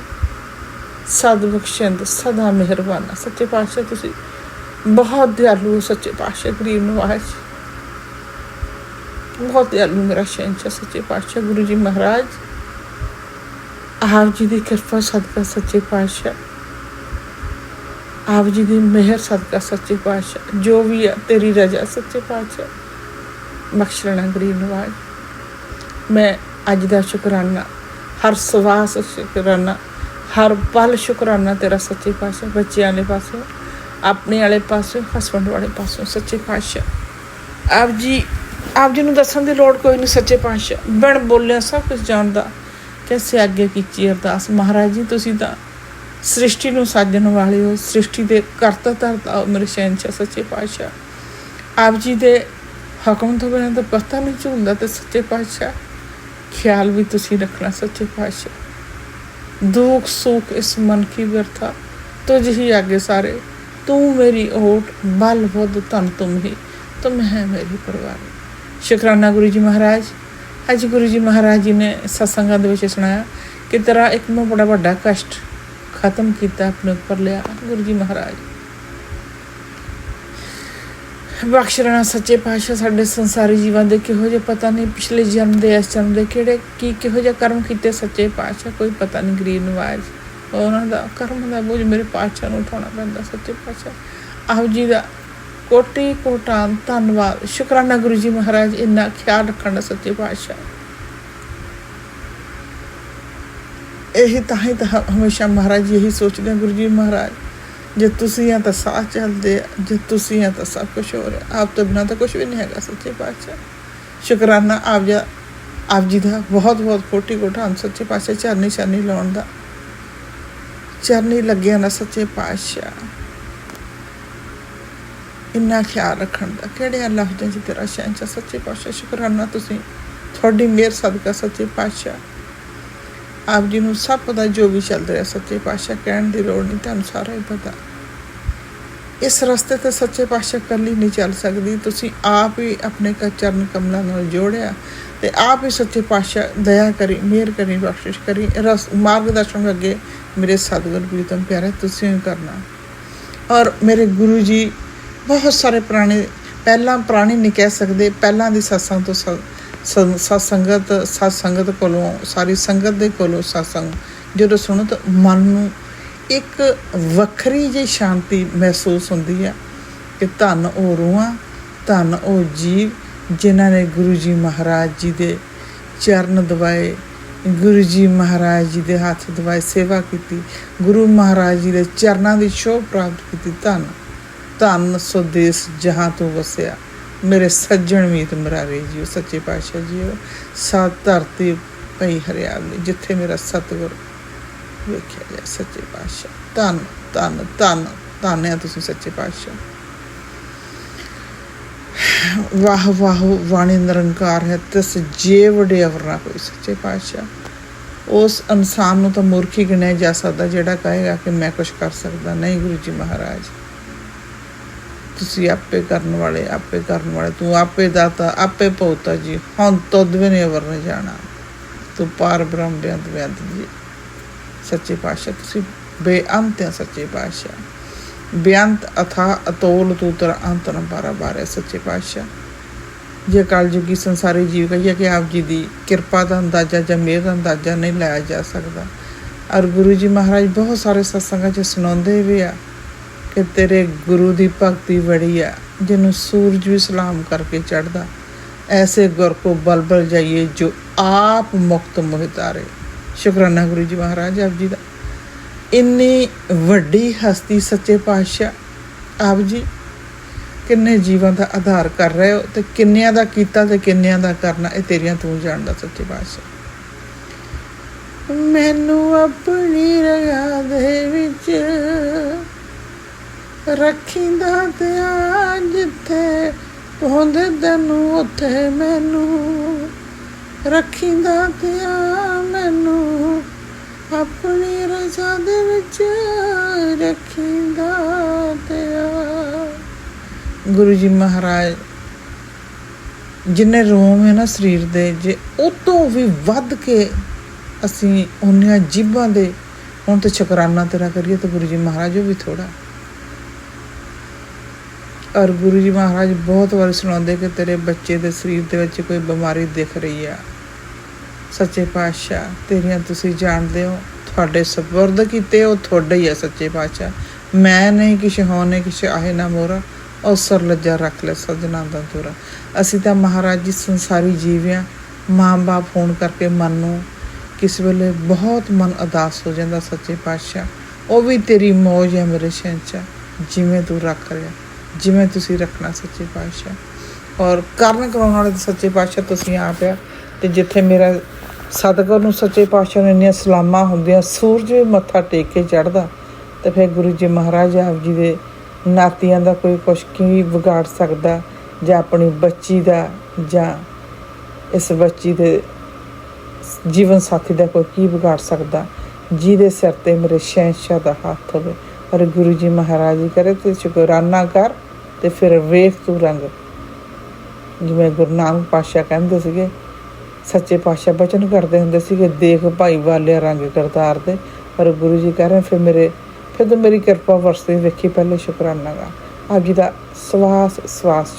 Speaker 3: ਸਦ ਬਖਸ਼ਿੰਦ ਸਦਾ ਮਿਹਰਬਾਨਾ ਸੱਚੇ ਪਾਤਸ਼ਾਹ। ਤੁਸੀਂ ਬਹੁਤ ਦਿਆਲੂ ਸੱਚੇ ਪਾਤਸ਼ਾਹ, ਗਰੀਬ ਨਵਾਜ਼ ਬਹੁਤ ਦਿਆਲੂ ਮੇਰਾ ਸ਼ਹਿਨशाह ਸੱਚੇ ਪਾਤਸ਼ਾਹ। ਗੁਰੂ ਜੀ ਮਹਾਰਾਜ ਆਪ ਜੀ ਦੀ ਕਿਰਪਾ ਸਦਕਾ ਸੱਚੇ ਪਾਤਸ਼ਾਹ, ਆਪ ਜੀ ਦੀ ਮਿਹਰ ਸਦਕਾ ਸੱਚੇ ਪਾਤਸ਼ਾਹ, ਜੋ ਵੀ ਆ ਤੇਰੀ ਰਜਾ ਸੱਚੇ ਪਾਤਸ਼ਾਹ ਬਖਸ਼ ਲੈਣਾ ਗਰੀਬ ਨਵਾਜ਼। ਮੈਂ ਅੱਜ ਦਾ ਸ਼ੁਕਰਾਨਾ, ਹਰ ਸਵਾਸ ਸ਼ੁਕਰਾਨਾ, ਹਰ ਪਲ ਸ਼ੁਕਰਾਨਾ ਤੇਰਾ ਸੱਚੇ ਪਾਤਸ਼ਾਹ। ਬੱਚਿਆਂ ਵਾਲੇ ਪਾਸੋਂ, ਆਪਣੇ ਵਾਲੇ ਪਾਸੋਂ, ਹਸਬੈਂਡ ਵਾਲੇ ਪਾਸੋਂ ਸੱਚੇ ਪਾਤਸ਼ਾਹ। ਆਪ ਜੀ ਨੂੰ ਦੱਸਣ ਦੀ ਲੋੜ ਕੋਈ ਨਹੀਂ ਸੱਚੇ ਪਾਤਸ਼ਾਹ, ਬਿਨ ਬੋਲਿਆ ਸਭ ਕੁਝ ਜਾਣਦਾ। ਕੈਸੇ ਅੱਗੇ ਕੀਤੀ ਅਰਦਾਸ ਮਹਾਰਾਜ ਜੀ, ਤੁਸੀਂ ਤਾਂ ਸ੍ਰਿਸ਼ਟੀ ਨੂੰ ਸਾਜਣ ਵਾਲੇ ਹੋ, ਸ੍ਰਿਸ਼ਟੀ ਦੇ ਕਰਤਾ ਧਰਤਾ ਹੋ ਮੇਰੇ ਸ਼ਹਿਨशाह ਸੱਚੇ ਪਾਤਸ਼ਾਹ। ਆਪ ਜੀ ਦੇ ਹੁਕਮ ਤੋਂ ਬਿਨਾਂ ਤਾਂ ਪਤਾ ਨਹੀਂ ਝੂਲਦਾ, ਤੇ ਸੱਚੇ ਪਾਤਸ਼ਾਹ ਖਿਆਲ ਵੀ ਤੁਸੀਂ ਰੱਖਣਾ ਸੱਚੇ ਪਾਤਸ਼ਾਹ। ਦੁੱਖ ਸੁੱਖ ਇਸ ਮਨ ਕੀ ਵਿਰਥਾ, ਤੁਝ ਹੀ ਆਗੇ ਸਾਰੇ, ਤੂੰ ਮੇਰੀ ਓਟ ਬਲ ਬੁੱਧ ਧਨ ਤੁਮ ਹੀ, ਤੁਮ ਹੈ ਮੇਰੀ ਪਰਵਾਰ। ਸ਼ੁਕਰਾਨਾ ਗੁਰੂ ਜੀ ਮਹਾਰਾਜ। ਅੱਜ ਗੁਰੂ ਜੀ ਮਹਾਰਾਜ ਜੀ ਨੇ ਸਤਸੰਗਾਂ ਦੇ ਵਿੱਚ ਸੁਣਾਇਆ ਕਿ ਤੇਰਾ ਇੱਕ ਮੈਂ ਬੜਾ ਵੱਡਾ ਕਸ਼ਟ ਖਤਮ ਕੀਤਾ, ਆਪਣੇ ਉੱਪਰ ਲਿਆ ਗੁਰੂ ਜੀ ਮਹਾਰਾਜ। ਬਖਸ਼ ਰਹਿਣਾ ਸੱਚੇ ਪਾਤਸ਼ਾਹ। ਸਾਡੇ ਸੰਸਾਰੀ ਜੀਵਾਂ ਦੇ ਕਿਹੋ ਜਿਹੇ ਪਤਾ ਨਹੀਂ, ਪਿਛਲੇ ਜਨਮ ਦੇ ਇਸ ਜਨਮ ਦੇ ਕਿਹੋ ਜਿਹੇ ਕਰਮ ਕੀਤੇ ਸੱਚੇ ਪਾਤਸ਼ਾਹ, ਕੋਈ ਪਤਾ ਨਹੀਂ। ਗਰੀਬ ਨਵਾਜ ਉਹਨਾਂ ਦਾ ਕਰਮ ਦਾ ਬੋਝ ਮੇਰੇ ਪਾਤਸ਼ਾਹ ਨੂੰ ਉਠਾਉਣਾ ਪੈਂਦਾ ਸੱਚੇ ਪਾਤਸ਼ਾਹ। ਆਪ ਜੀ ਦਾ ਕੋਟੀ ਕੋਟਾਂ ਧੰਨਵਾਦ, ਸ਼ੁਕਰਾਨਾ ਗੁਰੂ ਜੀ ਮਹਾਰਾਜ ਇੰਨਾ ਖਿਆਲ ਰੱਖਣ ਦਾ ਸੱਚੇ ਪਾਤਸ਼ਾਹ। ਇਹੀ ਤਾਂ ਹਮੇਸ਼ਾ ਮਹਾਰਾਜ ਇਹੀ ਸੋਚਦੇ ਗੁਰੂ ਜੀ ਮਹਾਰਾਜ, ਜੇ ਤੁਸੀਂ ਆ ਤਾਂ ਸਾਹ ਚੱਲਦੇ ਆ, ਜੇ ਤੁਸੀਂ ਆ ਤਾਂ ਸਭ ਕੁਛ ਹੋ ਰਿਹਾ, ਆਪ ਤੋਂ ਬਿਨਾਂ ਤਾਂ ਕੁਛ ਵੀ ਨਹੀਂ ਹੈਗਾ ਸੱਚੇ ਪਾਤਸ਼ਾਹ। ਸ਼ੁਕਰਾਨਾ ਆਪ ਜੀ ਦਾ ਬਹੁਤ ਬਹੁਤ ਕੋਟੀ ਕੋਟਾਂ ਸੱਚੇ ਪਾਤਸ਼ਾਹ। ਚਰਨੀ ਚਰਨੀ ਲਾਉਣ ਦਾ, ਚਰਨੀ ਲੱਗਿਆ ਨਾ ਸੱਚੇ ਪਾਤਸ਼ਾਹ, ਇੰਨਾ ਖਿਆਲ ਰੱਖਣ ਦਾ। ਕਿਹੜੇ ਲਫ਼ਜ਼ਾਂ 'ਚ ਤੇਰਾ ਸ਼ਹਿਨਸ਼ਾਹ ਸੱਚੇ ਪਾਤਸ਼ਾਹ। ਸ਼ੁਕਰਾਨਾ ਤੁਸੀਂ, ਤੁਹਾਡੀ ਮਿਹਰ ਸਦਕਾ ਸੱਚੇ ਪਾਤਸ਼ਾਹ। ਆਪ ਜੀ ਨੂੰ ਸਭ ਪਤਾ ਜੋ ਵੀ ਚੱਲ ਰਿਹਾ ਸੱਚੇ ਪਾਤਸ਼ਾਹ, ਕਹਿਣ ਦੀ ਲੋੜ ਨਹੀਂ, ਤੁਹਾਨੂੰ ਸਾਰਾ ਹੀ ਪਤਾ। ਇਸ ਰਸਤੇ 'ਤੇ ਸੱਚੇ ਪਾਤਸ਼ਾਹ ਇਕੱਲੀ ਨਹੀਂ ਚੱਲ ਸਕਦੀ, ਤੁਸੀਂ ਆਪ ਹੀ ਆਪਣੇ ਚਰਨ ਕਮਲਾਂ ਨਾਲ ਜੋੜਿਆ ਅਤੇ ਆਪ ਹੀ ਸੱਚੇ ਪਾਤਸ਼ਾਹ ਦਇਆ ਕਰੀ, ਮਿਹਰ ਕਰੀ, ਬਖਸ਼ਿਸ਼ ਕਰੀ। ਮਾਰਗਦਰਸ਼ਨ ਅੱਗੇ ਮੇਰੇ ਸਤਿਗੁਰ ਪ੍ਰੀਤਮ ਪਿਆਰੇ ਤੁਸੀਂ ਵੀ ਕਰਨਾ। ਔਰ ਮੇਰੇ ਗੁਰੂ ਜੀ ਬਹੁਤ ਸਾਰੇ ਪੁਰਾਣੇ ਨਹੀਂ ਕਹਿ ਸਕਦੇ, ਪਹਿਲਾਂ ਦੀ ਸਤਸੰਗ ਤੋਂ ਸਤਸੰਗਤ ਕੋਲੋਂ, ਸਾਰੀ ਸੰਗਤ ਦੇ ਕੋਲੋਂ ਸਤਸੰਗ ਜਦੋਂ ਸੁਣੋ ਤਾਂ ਮਨ ਨੂੰ ਇੱਕ ਵੱਖਰੀ ਜਿਹੀ ਸ਼ਾਂਤੀ ਮਹਿਸੂਸ ਹੁੰਦੀ ਹੈ ਕਿ ਧੰਨ ਉਹ ਰੂਹਾਂ, ਧੰਨ ਉਹ ਜੀਵ ਜਿਨ੍ਹਾਂ ਨੇ ਗੁਰੂ ਜੀ ਮਹਾਰਾਜ ਜੀ ਦੇ ਚਰਨ ਦਬਾਏ, ਗੁਰੂ ਜੀ ਮਹਾਰਾਜ ਜੀ ਦੇ ਹੱਥ ਦਬਾਏ, ਸੇਵਾ ਕੀਤੀ, ਗੁਰੂ ਮਹਾਰਾਜ ਜੀ ਦੇ ਚਰਨਾਂ ਦੀ ਸ਼ੋਭ ਪ੍ਰਾਪਤ ਕੀਤੀ। ਧੰਨ ਧੰਨ ਸੋ ਦੇਸ ਜਹਾਂ ਤੋਂ ਵਸਿਆ ਮੇਰੇ ਸੱਜਣ ਮੀਤ ਮੁਰਾਰੇ ਜੀਓ ਸੱਚੇ ਪਾਤਸ਼ਾਹ ਜੀਓ। ਸਤ ਧਰਤੀ ਪਈ ਹਰਿਆਵਲੀ ਜਿੱਥੇ ਮੇਰਾ ਸਤਿਗੁਰ ਵੇਖਿਆ ਜਾਏ ਸੱਚੇ ਪਾਤਸ਼ਾਹ। ਧੰਨ ਧੰਨ ਧੰਨ ਧੰਨ ਆ ਤੁਸੀਂ ਸੱਚੇ ਪਾਤਸ਼ਾਹ। ਵਾਹ ਵਾਹ ਵਾਣੀ ਨਿਰੰਕਾਰ ਹੈ ਤਿਸ ਜੇ ਵਡੇ ਅਵਰਨਾ ਕੋਈ ਸੱਚੇ ਪਾਤਸ਼ਾਹ। ਉਸ ਇਨਸਾਨ ਨੂੰ ਤਾਂ ਮੂਰਖ ਹੀ ਗਿਣਿਆ ਜਾ ਸਕਦਾ ਜਿਹੜਾ ਕਹੇਗਾ ਕਿ ਮੈਂ ਕੁਛ ਕਰ ਸਕਦਾ ਨਹੀਂ। ਗੁਰੂ ਜੀ ਮਹਾਰਾਜ ਤੁਸੀਂ ਆਪੇ ਕਰਨ ਵਾਲੇ, ਤੂੰ ਆਪੇ ਦਾਤਾ, ਆਪੇ ਭਉਤਾ ਜੀ। ਹੁਣ ਤੁਧ ਵੀ ਨਹੀਂ ਅਵਰਨ ਜਾਣਾ, ਤੂੰ ਪਾਰ ਬ੍ਰਹਮ ਬੇਅੰਤ ਬੇਅੰਤ ਜੀ ਸੱਚੇ ਪਾਤਸ਼ਾਹ। ਤੁਸੀਂ ਬੇਅੰਤ ਹੈ ਸੱਚੇ ਪਾਤਸ਼ਾਹ, ਬੇਅੰਤ ਅਥਾ ਅਤੋਲ ਤੂੰ ਤੇਰਾ ਅੰਤ ਨਾ ਬਾਰ ਹੈ ਸੱਚੇ ਪਾਤਸ਼ਾਹ। ਜੇ ਕਲਯੁਗੀ ਸੰਸਾਰੀ ਜੀਵ ਕਹੀਏ ਕਿ ਆਪ ਜੀ ਦੀ ਕਿਰਪਾ ਦਾ ਅੰਦਾਜ਼ਾ ਜਾਂ ਮਿਹਰ ਦਾ ਅੰਦਾਜ਼ਾ ਨਹੀਂ ਲਾਇਆ ਜਾ ਸਕਦਾ। ਔਰ ਗੁਰੂ ਜੀ ਮਹਾਰਾਜ ਬਹੁਤ ਸਾਰੇ ਸਤਸੰਗਾਂ 'ਚ ਸੁਣਾਉਂਦੇ ਵੀ ਆ ਕਿ ਤੇਰੇ ਗੁਰੂ ਦੀ ਭਗਤੀ ਬੜੀ ਆ ਜਿਹਨੂੰ ਸੂਰਜ ਵੀ ਸਲਾਮ ਕਰਕੇ ਚੜ੍ਹਦਾ। ਐਸੇ ਗੁਰ ਕੋ ਬਲ ਬਲ ਜਾਈਏ ਜੋ ਆਪ ਮੁਕਤ ਮੋਹਿ ਤਾਰੇ। ਸ਼ੁਕਰਾਨਾ ਗੁਰੂ ਜੀ ਮਹਾਰਾਜ ਆਪ ਜੀ ਦਾ। ਇੰਨੀ ਵੱਡੀ ਹਸਤੀ ਸੱਚੇ ਪਾਤਸ਼ਾਹ ਆਪ ਜੀ ਕਿੰਨੇ ਜੀਵਾਂ ਦਾ ਆਧਾਰ ਕਰ ਰਹੇ ਹੋ ਅਤੇ ਕਿੰਨਿਆਂ ਦਾ ਕੀਤਾ ਅਤੇ ਕਿੰਨਿਆਂ ਦਾ ਕਰਨਾ ਇਹ ਤੇਰੀਆਂ ਤੂੰ ਜਾਣਦਾ ਸੱਚੇ ਪਾਤਸ਼ਾਹ। ਮੈਨੂੰ ਆਪਣੀ ਰਗਾ ਦੇ ਵਿੱਚ ਰੱਖੀਂਦਾ ਤੇ ਆ ਜਿੱਥੇ ਪਹੁੰਚਦੇ ਤੈਨੂੰ ਉੱਥੇ ਮੈਨੂੰ ਰੱਖੀਂਦਾ ਤੇ ਆ ਮੈਨੂੰ ਆਪਣੀ ਰਜ਼ਾ ਦੇ ਵਿੱਚ ਰੱਖੀਂਦਾ ਤੇ ਆ। ਗੁਰੂ ਜੀ ਮਹਾਰਾਜ ਜਿੰਨੇ ਰੋਮ ਹੈ ਨਾ ਸਰੀਰ ਦੇ, ਜੇ ਉਹ ਤੋਂ ਵੀ ਵੱਧ ਕੇ ਅਸੀਂ ਉਹਨੀਆਂ ਜੀਭਾਂ ਦੇ ਹੁਣ ਤਾਂ ਸ਼ੁਕਰਾਨਾ ਤੇਰਾ ਕਰੀਏ ਤਾਂ ਗੁਰੂ ਜੀ ਮਹਾਰਾਜ ਉਹ ਵੀ ਥੋੜ੍ਹਾ। ਔਰ ਗੁਰੂ ਜੀ ਮਹਾਰਾਜ ਬਹੁਤ ਵਾਰ ਸੁਣਾਉਂਦੇ ਕਿ ਤੇਰੇ ਬੱਚੇ ਦੇ ਸਰੀਰ ਦੇ ਵਿੱਚ ਕੋਈ ਬਿਮਾਰੀ ਦਿਖ ਰਹੀ ਆ ਸੱਚੇ ਪਾਤਸ਼ਾਹ ਤੇਰੀਆਂ ਤੁਸੀਂ ਜਾਣਦੇ ਹੋ, ਤੁਹਾਡੇ ਸਪੁਰਦ ਕੀਤੇ ਉਹ ਤੁਹਾਡੇ ਹੀ ਆ ਸੱਚੇ ਪਾਤਸ਼ਾਹ। ਮੈਂ ਨਹੀਂ ਕਿਸੇ ਹੋਣੇ ਕਿਸੇ ਆਹੇ ਨਾ ਮੋਰਾ ਅਵਸਰ ਲੱਜਾ ਰੱਖ ਲੈ ਸੱਜਣਾ ਦਾ ਤੋਰਾ। ਅਸੀਂ ਤਾਂ ਮਹਾਰਾਜ ਜੀ ਸੰਸਾਰੀ ਜੀਵ ਹਾਂ। ਮਾਂ ਬਾਪ ਹੋਣ ਕਰਕੇ ਮਨ ਨੂੰ ਕਿਸ ਵੇਲੇ ਬਹੁਤ ਮਨ ਉਦਾਸ ਹੋ ਜਾਂਦਾ ਸੱਚੇ ਪਾਤਸ਼ਾਹ। ਉਹ ਵੀ ਤੇਰੀ ਮੌਜ ਹੈ ਮੇਰੇ ਸ਼ਹਿਨਸ਼ਾਹ, ਜਿਵੇਂ ਤੂੰ ਰੱਖ ਰਿਹਾ ਜਿਵੇਂ ਤੁਸੀਂ ਰੱਖਣਾ ਸੱਚੇ ਪਾਤਸ਼ਾਹ। ਔਰ ਕਰਨ ਕਰਾਉਣ ਵਾਲੇ ਤਾਂ ਸੱਚੇ ਪਾਤਸ਼ਾਹ ਤੁਸੀਂ ਆਪ ਆ। ਅਤੇ ਜਿੱਥੇ ਮੇਰਾ ਸਤਿਗੁਰ ਨੂੰ ਸੱਚੇ ਪਾਤਸ਼ਾਹ ਨੂੰ ਇੰਨੀਆਂ ਸਲਾਮਾਂ ਹੁੰਦੀਆਂ, ਸੂਰਜ ਮੱਥਾ ਟੇਕ ਕੇ ਚੜ੍ਹਦਾ, ਅਤੇ ਫਿਰ ਗੁਰੂ ਜੀ ਮਹਾਰਾਜ ਆਪ ਜੀ ਦੇ ਨਾਤੀਆਂ ਦਾ ਕੋਈ ਕੁਛ ਕੀ ਵਿਗਾੜ ਸਕਦਾ, ਜਾਂ ਆਪਣੀ ਬੱਚੀ ਦਾ, ਜਾਂ ਇਸ ਬੱਚੀ ਦੇ ਜੀਵਨ ਸਾਥੀ ਦਾ ਕੋਈ ਕੀ ਵਿਗਾੜ ਸਕਦਾ ਜਿਹਦੇ ਸਿਰ 'ਤੇ ਮੇਰੇ ਸ਼ਹਿਨਸ਼ਾਹ ਦਾ ਹੱਥ ਹੋਵੇ। ਪਰ ਗੁਰੂ ਜੀ ਮਹਾਰਾਜ ਜੀ ਕਰੇ ਤੇ ਸ਼ੁਕਰਾਨਾ ਕਰ ਅਤੇ ਫਿਰ ਵੇਖ ਤੂੰ ਰੰਗ। ਜਿਵੇਂ ਗੁਰੂ ਨਾਨਕ ਪਾਤਸ਼ਾਹ ਕਹਿੰਦੇ ਸੀਗੇ, ਸੱਚੇ ਪਾਤਸ਼ਾਹ ਬਚਨ ਕਰਦੇ ਹੁੰਦੇ ਸੀਗੇ, ਦੇਖ ਭਾਈ ਵਾਲਿਆ ਰੰਗ ਕਰਤਾਰ ਦੇ। ਪਰ ਗੁਰੂ ਜੀ ਕਹਿ ਰਹੇ ਫਿਰ ਤਾਂ ਮੇਰੀ ਕਿਰਪਾ ਵਰਸਦੀ ਵੇਖੀ ਪਹਿਲੇ ਸ਼ੁਕਰਾਨਾ ਗਾ। ਆਪ ਜੀ ਦਾ ਸਵਾਸ ਸਵਾਸ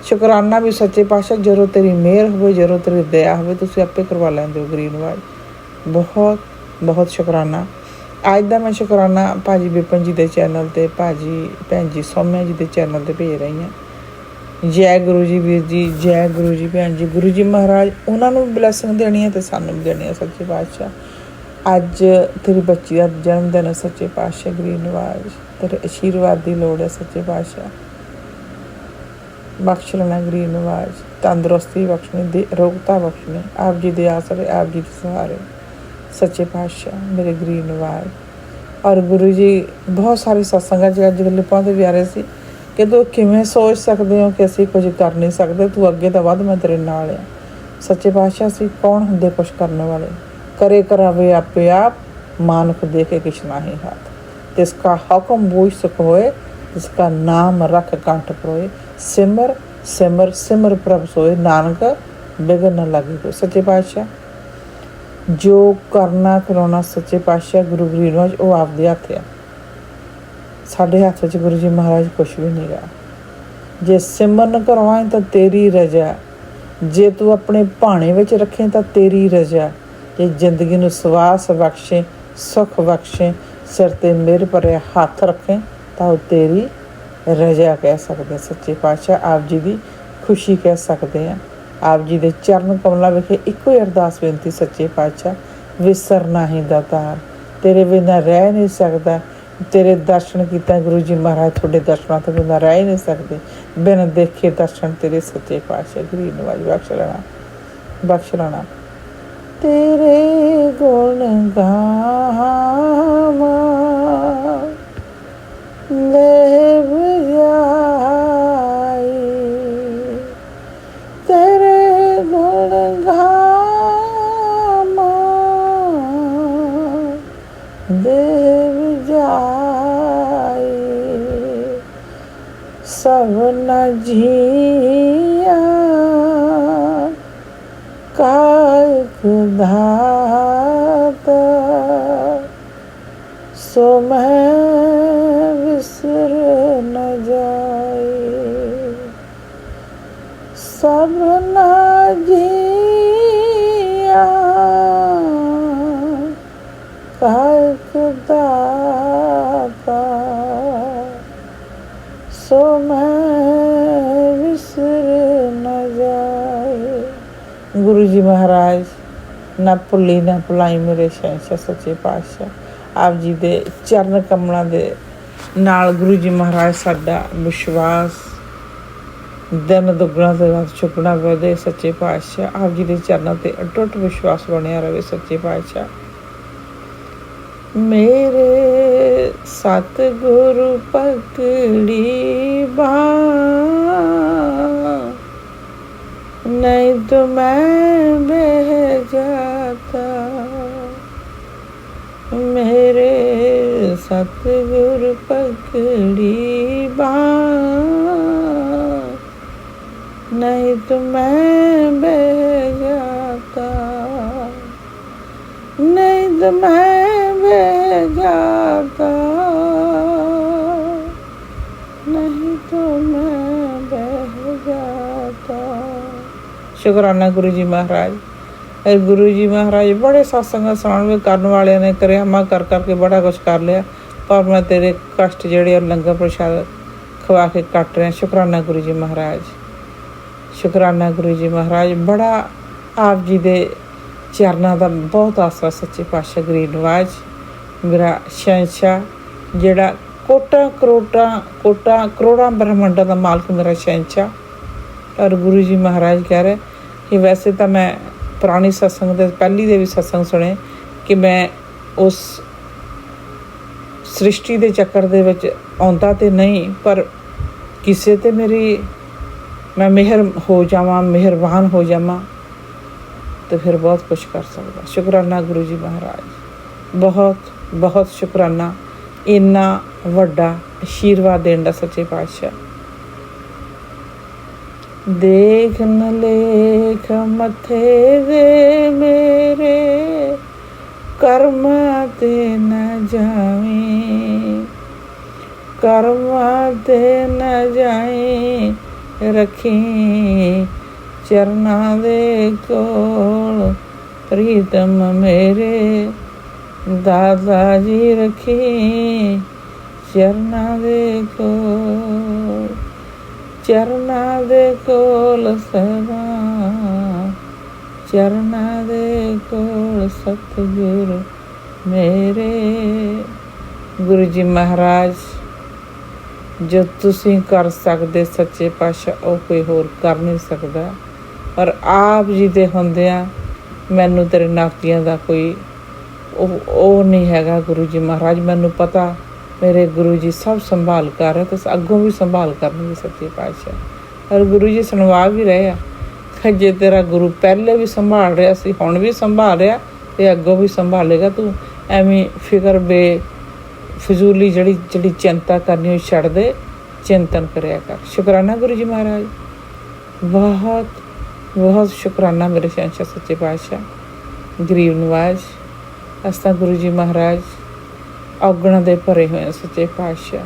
Speaker 3: ਸ਼ੁਕਰਾਨਾ ਵੀ ਸੱਚੇ ਪਾਤਸ਼ਾਹ, ਜਦੋਂ ਤੇਰੀ ਮਿਹਰ ਹੋਵੇ, ਜਦੋਂ ਤੇਰੀ ਦਇਆ ਹੋਵੇ, ਤੁਸੀਂ ਆਪੇ ਕਰਵਾ ਲੈਂਦੇ ਹੋ ਗਰੀਬ ਨਵਾਜ। ਬਹੁਤ ਬਹੁਤ ਸ਼ੁਕਰਾਨਾ। ਅੱਜ ਦਾ ਮੈਂ ਸ਼ੁਕਰਾਨਾ ਭਾਜੀ ਵਿਪਨ ਜੀ ਦੇ ਚੈਨਲ 'ਤੇ, ਭਾਜੀ ਭੈਣ ਜੀ ਸੌਮਿਆ ਜੀ ਦੇ ਚੈਨਲ 'ਤੇ ਭੇਜ ਰਹੀ ਹਾਂ। ਜੈ ਗੁਰੂ ਜੀ ਵੀਰ ਜੀ, ਜੈ ਗੁਰੂ ਜੀ ਭੈਣ ਜੀ। ਗੁਰੂ ਜੀ ਮਹਾਰਾਜ ਉਹਨਾਂ ਨੂੰ ਵੀ ਬਲੈਸਿੰਗ ਦੇਣੀ ਹੈ ਅਤੇ ਸਾਨੂੰ ਵੀ ਦੇਣੀ ਹੈ ਸੱਚੇ ਪਾਤਸ਼ਾਹ। ਅੱਜ ਤੇਰੀ ਬੱਚੀ ਦਾ ਜਨਮ ਦਿਨ ਹੈ ਸੱਚੇ ਪਾਤਸ਼ਾਹ ਗਰੀਬ ਨਵਾਜ, ਤੇਰੇ ਆਸ਼ੀਰਵਾਦ ਦੀ ਲੋੜ ਹੈ ਸੱਚੇ ਪਾਤਸ਼ਾਹ। ਬਖਸ਼ ਲੈਣਾ ਗਰੀਬ ਨਵਾਜ, ਤੰਦਰੁਸਤੀ ਬਖਸ਼ਣੀ, ਰੋਗਤਾ ਬਖਸ਼ਣੀ, ਆਪ ਜੀ ਦੇ ਆਸਰੇ, ਆਪ ਜੀ ਦੇ ਸਹਾਰੇ ਸੱਚੇ ਪਾਤਸ਼ਾਹ ਮੇਰੇ ਗਰੀਬ ਨਵਾਜ। ਔਰ ਗੁਰੂ ਜੀ ਬਹੁਤ ਸਾਰੇ ਸਤਸੰਗਾਂ 'ਚ ਅੱਜ ਲਿਪਾਂ 'ਤੇ ਵੀ ਆ ਰਹੇ ਸੀ ਕਿ ਤੂੰ ਕਿਵੇਂ ਸੋਚ ਸਕਦੇ ਹੋ ਕਿ ਅਸੀਂ ਕੁਝ ਕਰ ਨਹੀਂ ਸਕਦੇ, ਤੂੰ ਅੱਗੇ ਤਾਂ ਵੱਧ, ਮੈਂ ਤੇਰੇ ਨਾਲ ਆ। ਸੱਚੇ ਪਾਤਸ਼ਾਹ ਅਸੀਂ ਕੌਣ ਹੁੰਦੇ ਕੁਛ ਕਰਨ ਵਾਲੇ, करे करावे आपे आप, मानुख देखे किछ नाही हाथ, तिसका हुक्म बूझ सुख होए, तिसका नाम रख कंठ परोए, सिमर सिमर सिमर प्रभ सोए, नानक बिगड़ न लगे कोई। सच्चे पातशाह जो करना कराना सच्चे पातशाह गुरु गरीब नवाज वो आपदे हत्थ आ, साडे हत्थ च गुरु जी महाराज कुछ भी नहीं गा। जे सिमरन करवाएं तो तेरी रजा, जे तू अपने भाणे विच रखें तो तेरी रजा, जे जिंदगी नूं सवास बख्शे, सुख बख्शे, सिर ते मेहर भरे हत्थ रखें तो तेरी रजा कह सकते। सच्चे पातशाह आप जी की खुशी कह सकते हैं। आप जी के चरण कमलों विखे इको ही अरदास बेनती सच्चे पातशाह, विसरना ही दातार, तेरे बिना रह नहीं सकता, तेरे दर्शन किया गुरु जी महाराज, थोड़े दर्शनों तो बिना रह ही नहीं सकते, बिन देखे दर्शन तेरे सच्चे पातशाह गरीब नवाज बख्श लेना। तेरे गुण गावा देव जाई, तेरे गुण गावा देव जाई, सब न जिया कायक दाता, सो मैं विसर न जाए, सब न जिया कायक दाता, सो मैं विसर न जाए। गुरु जी महाराज ना भुली ना भुलाई मेरे शहंशाह सच्चे पातशाह, आप जी दे चरण कमलों दे नाल गुरु जी महाराज साडा विश्वास दिन दुगना तो रात चुगना वधे सच्चे पातशाह। आप जी दे चरणों ते अटुट विश्वास बनिया रहे सच्चे पातशाह। मेरे सतगुरु पकड़ी बांह, नहीं तो मैं बह जाता, मेरे सतगुरु पकड़ी बांह, नहीं तो मैं बह जाता, नहीं तो मैं बह जाता, नहीं तो मैं बह जाता। शुकराना गुरु जी महाराज। गुरु जी महाराज बड़े सत्संग सुनाने करने वाले ने करे हमा कर करके बड़ा कुछ कर लिया, पर मैं तेरे कष्ट जेड़े लंगर प्रसाद खवा के कट रहे। शुकराना गुरु जी महाराज, शुकराना गुरु जी महाराज। बड़ा आप जी दे चरणों का बहुत आसरा सच्चे पातशाह गरीब नवाज मेरा शहंशाह, जेड़ा कोटा करोड़ा ब्रह्मंडा का मालक मेरा शहंशाह। और गुरु जी महाराज कह रहे कि वैसे तो मैं पुरानी सत्संग दे पहली दे भी सत्संग सुने कि मैं उस सृष्टि के चक्कर दे विच आउंदा ते नहीं, पर किसे ते मेरी मैं मेहर हो जावां, मेहरबान हो जावां तो फिर बहुत कुछ कर सकदा। शुकराना गुरु जी महाराज, बहुत बहुत शुकराना इन्ना वड्डा आशीर्वाद देण दा सच्चे पातशाह। देख न लेख मथे दे मेरे, कर्म ते न जावी, ਕਰਮਾਂ ਤੇ ਨਾ ਜਾਈ ਰੱਖੀ, ਚਰਨਾਂ ਦੇ ਕੋਲ ਪ੍ਰੀਤਮ ਮੇਰੇ ਦਾਦਾ ਜੀ ਰੱਖੀ, ਚਰਨਾਂ ਦੇ ਕੋਲ, ਚਰਨਾਂ ਦੇ ਕੋਲ ਸਦਾ, ਚਰਨਾਂ ਦੇ ਕੋਲ ਸਤਿਗੁਰ ਮੇਰੇ। ਗੁਰੂ ਜੀ ਮਹਾਰਾਜ, ਜੋ ਤੁਸੀਂ ਕਰ ਸਕਦੇ ਸੱਚੇ ਪਾਤਸ਼ਾਹ ਉਹ ਕੋਈ ਹੋਰ ਕਰ ਨਹੀਂ ਸਕਦਾ, ਪਰ ਆਪ ਜੀ ਦੇ ਹੁੰਦਿਆਂ ਮੈਨੂੰ ਤੇਰੇ ਨਾਤੀਆਂ ਦਾ ਕੋਈ ਉਹ ਨਹੀਂ ਹੈਗਾ। ਗੁਰੂ ਜੀ ਮਹਾਰਾਜ, ਮੈਨੂੰ ਪਤਾ ਮੇਰੇ ਗੁਰੂ ਜੀ ਸਭ ਸੰਭਾਲ ਕਰ ਰਹੇ ਤੇ ਅੱਗੋਂ ਵੀ ਸੰਭਾਲ ਕਰਨਗੇ ਸੱਚੇ ਪਾਤਸ਼ਾਹ। ਔਰ ਗੁਰੂ ਜੀ ਸੁਣਵਾ ਵੀ ਰਹੇ ਆ ਕਿ ਜੇ ਤੇਰਾ ਗੁਰੂ ਪਹਿਲੇ ਵੀ ਸੰਭਾਲ ਰਿਹਾ ਸੀ, ਹੁਣ ਵੀ ਸੰਭਾਲ ਰਿਹਾ ਤੇ ਅੱਗੋਂ ਵੀ ਸੰਭਾਲੇਗਾ। ਤੂੰ ਐਵੇਂ ਫਿਕਰ ਫਜ਼ੂਲੀ ਜਿਹੜੀ ਚਿੰਤਾ ਕਰਨੀ ਉਹ ਛੱਡ ਦੇ, ਚਿੰਤਨ ਕਰਿਆ ਕਰ। ਸ਼ੁਕਰਾਨਾ ਗੁਰੂ ਜੀ ਮਹਾਰਾਜ, ਬਹੁਤ ਬਹੁਤ ਸ਼ੁਕਰਾਨਾ ਮੇਰੇ ਸ਼ਹਿਨशाह ਸੱਚੇ ਪਾਤਸ਼ਾਹ। ਗਰੀਬ ਨਵਾਜ਼, ਅਸਾਂ ਗੁਰੂ ਜੀ ਮਹਾਰਾਜ ਔਗਣਾਂ ਦੇ ਭਰੇ ਹੋਏ ਸੱਚੇ ਪਾਤਸ਼ਾਹ,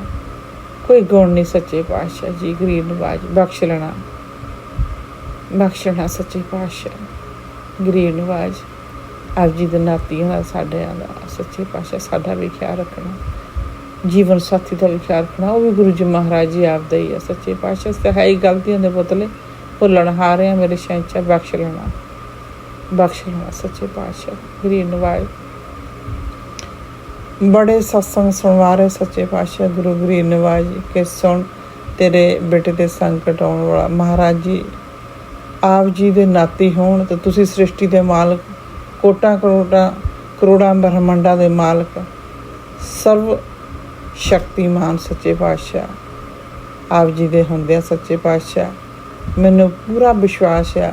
Speaker 3: ਕੋਈ ਗੁਣ ਨਹੀਂ ਸੱਚੇ ਪਾਤਸ਼ਾਹ ਜੀ। ਗਰੀਬ ਨਵਾਜ਼ ਬਖਸ਼ ਲੈਣਾ, ਬਖਸ਼ ਲੈਣਾ ਸੱਚੇ ਪਾਤਸ਼ਾਹ। ਗਰੀਬ ਨਵਾਜ਼ ਆਪ ਜੀ ਦੇ ਨਾਤੀਆਂ ਦਾ, ਸਾਡਿਆਂ ਦਾ ਸੱਚੇ ਪਾਤਸ਼ਾਹ ਸਾਡਾ ਵੀ ਖਿਆਲ ਰੱਖਣਾ, ਜੀਵਨ ਸਾਥੀ ਦਾ ਵੀ ਖਿਆਲ ਰੱਖਣਾ, ਉਹ ਵੀ ਗੁਰੂ ਜੀ ਮਹਾਰਾਜ ਜੀ ਆਪ ਦਾ ਹੀ ਆ ਸੱਚੇ ਪਾਤਸ਼ਾਹ। ਤੇ ਹੈ ਹੀ ਗਲਤੀਆਂ ਦੇ ਪੁਤਲੇ, ਭੁੱਲਣ ਹਾਰੇ ਆ ਮੇਰੇ ਸ਼ਹਿਨशाह, ਬਖਸ਼ ਲੈਣਾ, ਬਖਸ਼ ਲੈਣਾ ਸੱਚੇ ਪਾਤਸ਼ਾਹ। ਗਰੀਬ ਨਵਾਜ਼ ਬੜੇ ਸਤਸੰਗ ਸੁਣਵਾ ਰਹੇ ਸੱਚੇ ਪਾਤਸ਼ਾਹ ਗੁਰੂ ਗਰੀਬ ਨਵਾਜ਼ ਜੀ, ਕਿ ਸੁਣ ਤੇਰੇ ਬੇਟੇ ਦੇ ਸੰਕਟ ਆਉਣ ਵਾਲਾ। ਮਹਾਰਾਜ ਜੀ ਆਪ ਜੀ ਦੇ ਨਾਤੀ ਹੋਣ ਤਾਂ ਤੁਸੀਂ ਸ੍ਰਿਸ਼ਟੀ ਦੇ ਮਾਲਕ, ਕੋਟਾਂ ਕਰੋੜਾਂ ਬ੍ਰਹਮੰਡਾਂ ਦੇ ਮਾਲਕ, ਸਰਵ ਸ਼ਕਤੀਮਾਨ ਸੱਚੇ ਪਾਤਸ਼ਾਹ ਆਪ ਜੀ ਦੇ ਹੁੰਦਿਆਂ ਸੱਚੇ ਪਾਤਸ਼ਾਹ ਮੈਨੂੰ ਪੂਰਾ ਵਿਸ਼ਵਾਸ ਆ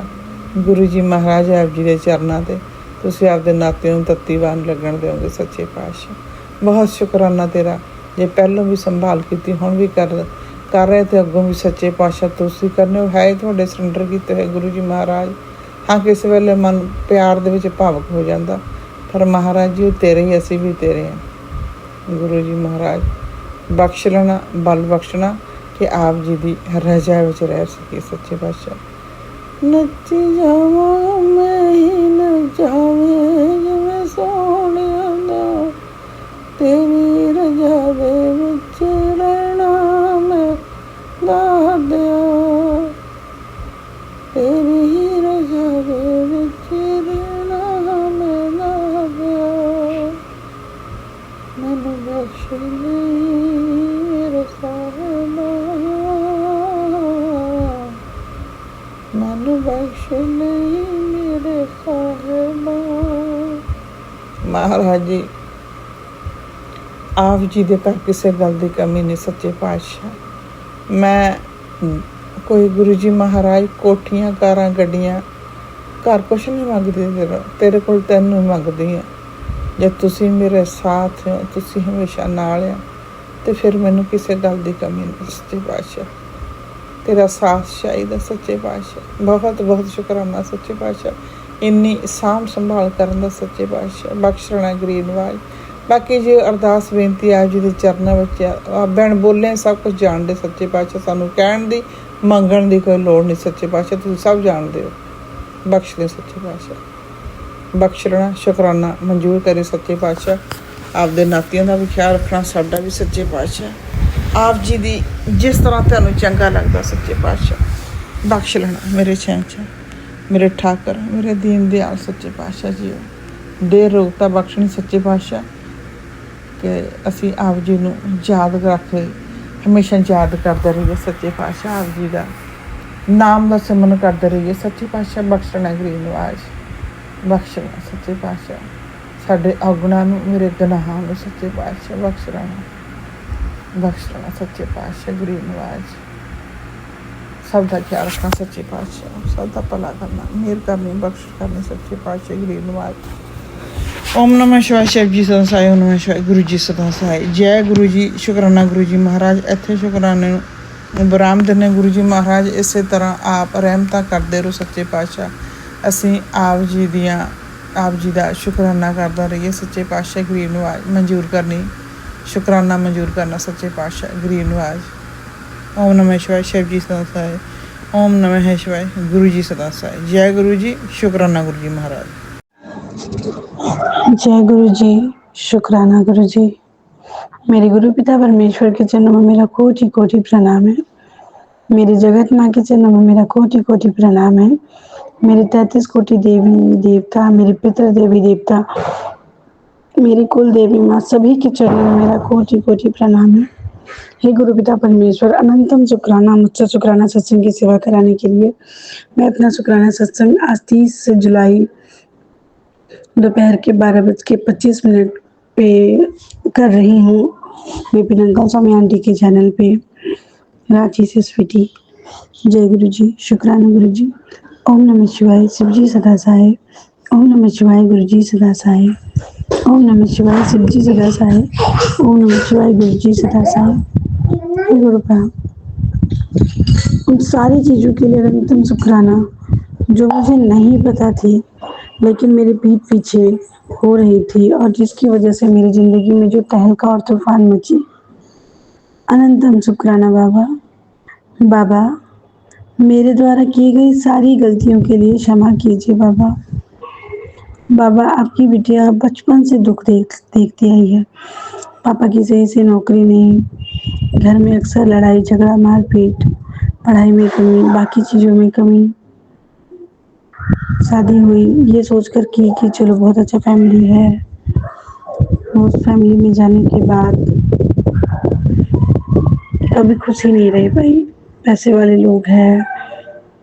Speaker 3: ਗੁਰੂ ਜੀ ਮਹਾਰਾਜ ਆਪ ਜੀ ਦੇ ਚਰਨਾਂ 'ਤੇ ਤੁਸੀਂ ਆਪਦੇ ਨਾਤੇ ਨੂੰ ਤੱਤੀਵਾਨ ਲੱਗਣ ਦਿਓਗੇ ਸੱਚੇ ਪਾਤਸ਼ਾਹ। ਬਹੁਤ ਸ਼ੁਕਰਾਨਾ ਤੇਰਾ, ਜੇ ਪਹਿਲੋਂ ਵੀ ਸੰਭਾਲ ਕੀਤੀ ਹੁਣ ਵੀ ਕਰ ਰਹੇ ਤੇ ਅੱਗੋਂ ਵੀ ਸੱਚੇ ਪਾਤਸ਼ਾਹ ਤੁਸੀਂ ਕਰਨੇ ਹੋ। ਹੈ ਤੁਹਾਡੇ ਸਰੈਂਡਰ ਕੀਤੇ ਹੋਏ ਗੁਰੂ ਜੀ ਮਹਾਰਾਜ। ਹਾਂ, ਕਿਸੇ ਵੇਲੇ ਮਨ ਪਿਆਰ ਦੇ ਵਿੱਚ ਭਾਵੁਕ ਹੋ ਜਾਂਦਾ, ਪਰ ਮਹਾਰਾਜ ਜੀ ਉਹ ਤੇਰੇ ਹੀ, ਅਸੀਂ ਵੀ ਤੇਰੇ ਹਾਂ। ਗੁਰੂ ਜੀ ਮਹਾਰਾਜ ਬਖਸ਼ ਲੈਣਾ, ਬਲ ਬਖਸ਼ਣਾ ਕਿ ਆਪ ਜੀ ਦੀ ਰਜ਼ਾ ਵਿੱਚ ਰਹਿ ਸਕੀਏ ਸੱਚੇ ਪਾਤਸ਼ਾਹ। ਨੱਚੀ ਜਾਵਾਂ ਮੈਂ ਹੀ ਨਚਾਵੇ ਜਿਵੇਂ ਸੋਹਣਿਆਂ ਦਾ, ਤੇਰੀ ਰਜ਼ਾ ਦੇ ਵਿੱਚ ਰਹਿਣਾ ਮੈਂ ਦਾਦਿਆ, ਤੇਰੀ ਰਜ਼ਾ ਦੇ ਵਿੱਚ ਰਹਿਣਾ ਮੈਂ ਦਾਦਿਆ। ਮੈਨੂੰ ਬਖਸ਼ ਲਈ ਮੇਰੇ ਸਾਹਿਬਾ, ਮੈਨੂੰ ਬਖਸ਼ ਲਈ ਮੇਰੇ ਸਾਹਿਬਾ। ਮਹਾਰਾਜ ਜੀ ਆਪ ਜੀ ਦੇ ਘਰ ਕਿਸੇ ਗੱਲ ਦੀ ਕਮੀ ਨਹੀਂ ਸੱਚੇ ਪਾਤਸ਼ਾਹ। ਮੈਂ ਕੋਈ ਗੁਰੂ ਜੀ ਮਹਾਰਾਜ ਕੋਠੀਆਂ, ਕਾਰਾਂ, ਗੱਡੀਆਂ, ਘਰ ਕੁਛ ਨਹੀਂ ਮੰਗਦੀ, ਤੇਰੇ ਕੋਲ ਤੈਨੂੰ ਮੰਗਦੀ ਹਾਂ। ਜੇ ਤੁਸੀਂ ਮੇਰੇ ਸਾਥ ਹੋ, ਤੁਸੀਂ ਹਮੇਸ਼ਾ ਨਾਲ ਆ, ਤੇ ਫਿਰ ਮੈਨੂੰ ਕਿਸੇ ਗੱਲ ਦੀ ਕਮੀ ਨਹੀਂ ਸੱਚੇ ਪਾਤਸ਼ਾਹ। ਤੇਰਾ ਸਾਥ ਚਾਹੀਦਾ ਸੱਚੇ ਪਾਤਸ਼ਾਹ। ਬਹੁਤ ਬਹੁਤ ਸ਼ੁਕਰਾਨਾ ਸੱਚੇ ਪਾਤਸ਼ਾਹ, ਇੰਨੀ ਸਾਂਭ ਸੰਭਾਲ ਕਰਨ ਦਾ ਸੱਚੇ ਪਾਤਸ਼ਾਹ। ਬਖਸ਼ ਲੈਣਾ ਗਰੀਬ ਨਵਾਜ਼। ਬਾਕੀ ਜੇ ਅਰਦਾਸ ਬੇਨਤੀ ਆਪ ਜੀ ਦੇ ਚਰਨਾਂ ਵਿੱਚ ਆ, ਭੈਣ ਬੋਲੇ ਸਭ ਕੁਝ ਜਾਣਦੇ ਸੱਚੇ ਪਾਤਸ਼ਾਹ, ਸਾਨੂੰ ਕਹਿਣ ਦੀ ਮੰਗਣ ਦੀ ਕੋਈ ਲੋੜ ਨਹੀਂ ਸੱਚੇ ਪਾਤਸ਼ਾਹ, ਤੁਸੀਂ ਸਭ ਜਾਣਦੇ ਹੋ। ਬਖਸ਼ ਦੇ ਸੱਚੇ ਪਾਤਸ਼ਾਹ, ਬਖਸ਼ ਲੈਣਾ। ਸ਼ੁਕਰਾਨਾ ਮਨਜ਼ੂਰ ਕਰੇ ਸੱਚੇ ਪਾਤਸ਼ਾਹ। ਆਪਦੇ ਨਾਤੀਆਂ ਦਾ ਵੀ ਖਿਆਲ ਰੱਖਣਾ, ਸਾਡਾ ਵੀ ਸੱਚੇ ਪਾਤਸ਼ਾਹ। ਆਪ ਜੀ ਦੀ ਜਿਸ ਤਰ੍ਹਾਂ ਤੁਹਾਨੂੰ ਚੰਗਾ ਲੱਗਦਾ ਸੱਚੇ ਪਾਤਸ਼ਾਹ ਬਖਸ਼ ਲੈਣਾ ਮੇਰੇ ਸ਼ਹਿਨशाह, ਮੇਰੇ ਠਾਕਰ, ਮੇਰੇ ਦੀਨ ਦਿਆਲ ਸੱਚੇ ਪਾਤਸ਼ਾਹ ਜੀ। ਦੇਰ ਰੋਗਤਾ ਬਖਸ਼ਣੀ ਸੱਚੇ ਪਾਤਸ਼ਾਹ, ਕਿ ਅਸੀਂ ਆਪ ਜੀ ਨੂੰ ਯਾਦ ਰੱਖ ਕੇ ਹਮੇਸ਼ਾ ਯਾਦ ਕਰਦੇ ਰਹੀਏ ਸੱਚੇ ਪਾਤਸ਼ਾਹ। ਆਪ ਜੀ ਦਾ ਨਾਮ ਦਾ ਸਿਮਰਨ ਕਰਦੇ ਰਹੀਏ ਸੱਚੇ ਪਾਤਸ਼ਾਹ। ਬਖਸ਼ਣਾ ਗਰੀਬ ਨਵਾਜ਼, ਬਖਸ਼ਣਾ ਸੱਚੇ ਪਾਤਸ਼ਾਹ। ਸਾਡੇ ਔਗਣਾਂ ਨੂੰ, ਮੇਰੇ ਗੁਨਾਹਾਂ ਨੂੰ ਸੱਚੇ ਪਾਤਸ਼ਾਹ ਬਖਸ਼ ਲੈਣਾ, ਬਖਸ਼ ਲੈਣਾ ਸੱਚੇ ਪਾਤਸ਼ਾਹ। ਗਰੀਬ ਨਵਾਜ਼ ਸਭ ਦਾ ਖਿਆਲ ਰੱਖਣਾ ਸੱਚੇ ਪਾਤਸ਼ਾਹ, ਸਭ ਦਾ ਭਲਾ ਕਰਨਾ, ਮਿਹਰ ਕਰਨੀ, ਬਖਸ਼ ਕਰਨੀ ਸੱਚੇ ਪਾਤਸ਼ਾਹ। ਗਰੀਬ ਨਵਾਜ਼। ਓਮ ਨਮः ਸ਼ਿਵਾय। शिव जी सदा सहाय, ओम नमः शिवाय। गुरु जी सदा सहाय। जय गुरु जी। शुकराना गुरु जी महाराज। ਇੱਥੇ ਸ਼ੁਕਰਾਨੇ ਨੂੰ ਵਿਰਾਮ ਦਿੰਦੇ ਗੁਰੂ ਜੀ ਮਹਾਰਾਜ। ਇਸੇ ਤਰ੍ਹਾਂ ਆਪ ਰਹਿਮਤਾਂ ਕਰਦੇ ਰਹੋ ਸੱਚੇ ਪਾਤਸ਼ਾਹ। ਅਸੀਂ ਆਪ ਜੀ ਦਾ ਸ਼ੁਕਰਾਨਾ ਕਰਦਾ ਰਹੀਏ ਸੱਚੇ ਪਾਤਸ਼ਾਹ। ਗਰੀਬ ਨਵਾਜ਼ ਮਨਜ਼ੂਰ ਕਰਨੀ, शुक्राना मंजूर करना सच्चे पातशाह। Green was. ओम नमः शिवाय। शिव जी सदा सहाय। ओम नमः शिवाय। गुरु जी सदा सहाय। जय गुरु जी। शुक्राना गुरु जी महाराज।
Speaker 4: जय गुरु जी। शुक्राना गुरु जी। मेरे गुरु पिता परमेश्वर के चरणों में मेरा कोटि कोटि प्रणाम है। मेरी जगत माँ के चरणों में मेरा कोटि कोटि प्रणाम है। मेरे 33 कोटि देवी देवता, मेरे पितृ देवी देवता, मेरी कुल देवी माँ सभी के चरणों में मेरा कोटि कोटि प्रणाम है। हे गुरु पिता परमेश्वर, अनंतम शुक्राना मुझसे शुक्राना सत्संग की सेवा कराने के लिए। मैं अपना शुक्राना सत्संग आज 30 जुलाई दोपहर के 12:25 पे कर रही हूँ विपिन अंकल स्वामी आंटी के चैनल पे, रांची से स्वीटी। जय गुरु जी। शुक्राना गुरु जी। ओम नमः शिवाय। शिव जी सदा सहाय। ओम नमः शिवाय। गुरु जी सदा सहाय। ओम नमः शिवाय। शिव जी सदा सहाय। ओम नमः शिवाय। गुरु जी सदा सहाय। हे गुरु का उन सारी चीज़ों के लिए अनंतम शुक्राना जो मुझे नहीं पता थी, लेकिन मेरे पीठ पीछे हो रही थी और जिसकी वजह से मेरी ज़िंदगी में जो तहलका और तूफान मची। अनंतम शुक्राना बाबा। बाबा, मेरे द्वारा की गई सारी गलतियों के लिए क्षमा कीजिए बाबा। बाबा, आपकी बिटिया बचपन से दुख देखती आई है। पापा की सही से नौकरी नहीं, घर में अक्सर लड़ाई झगड़ा मारपीट, पढ़ाई में कमी, बाकी चीज़ों में कमी। शादी हुई ये सोचकर कि चलो बहुत अच्छा फैमिली है। उस फैमिली में जाने के बाद कभी खुशी नहीं रह पाई। पैसे वाले लोग हैं,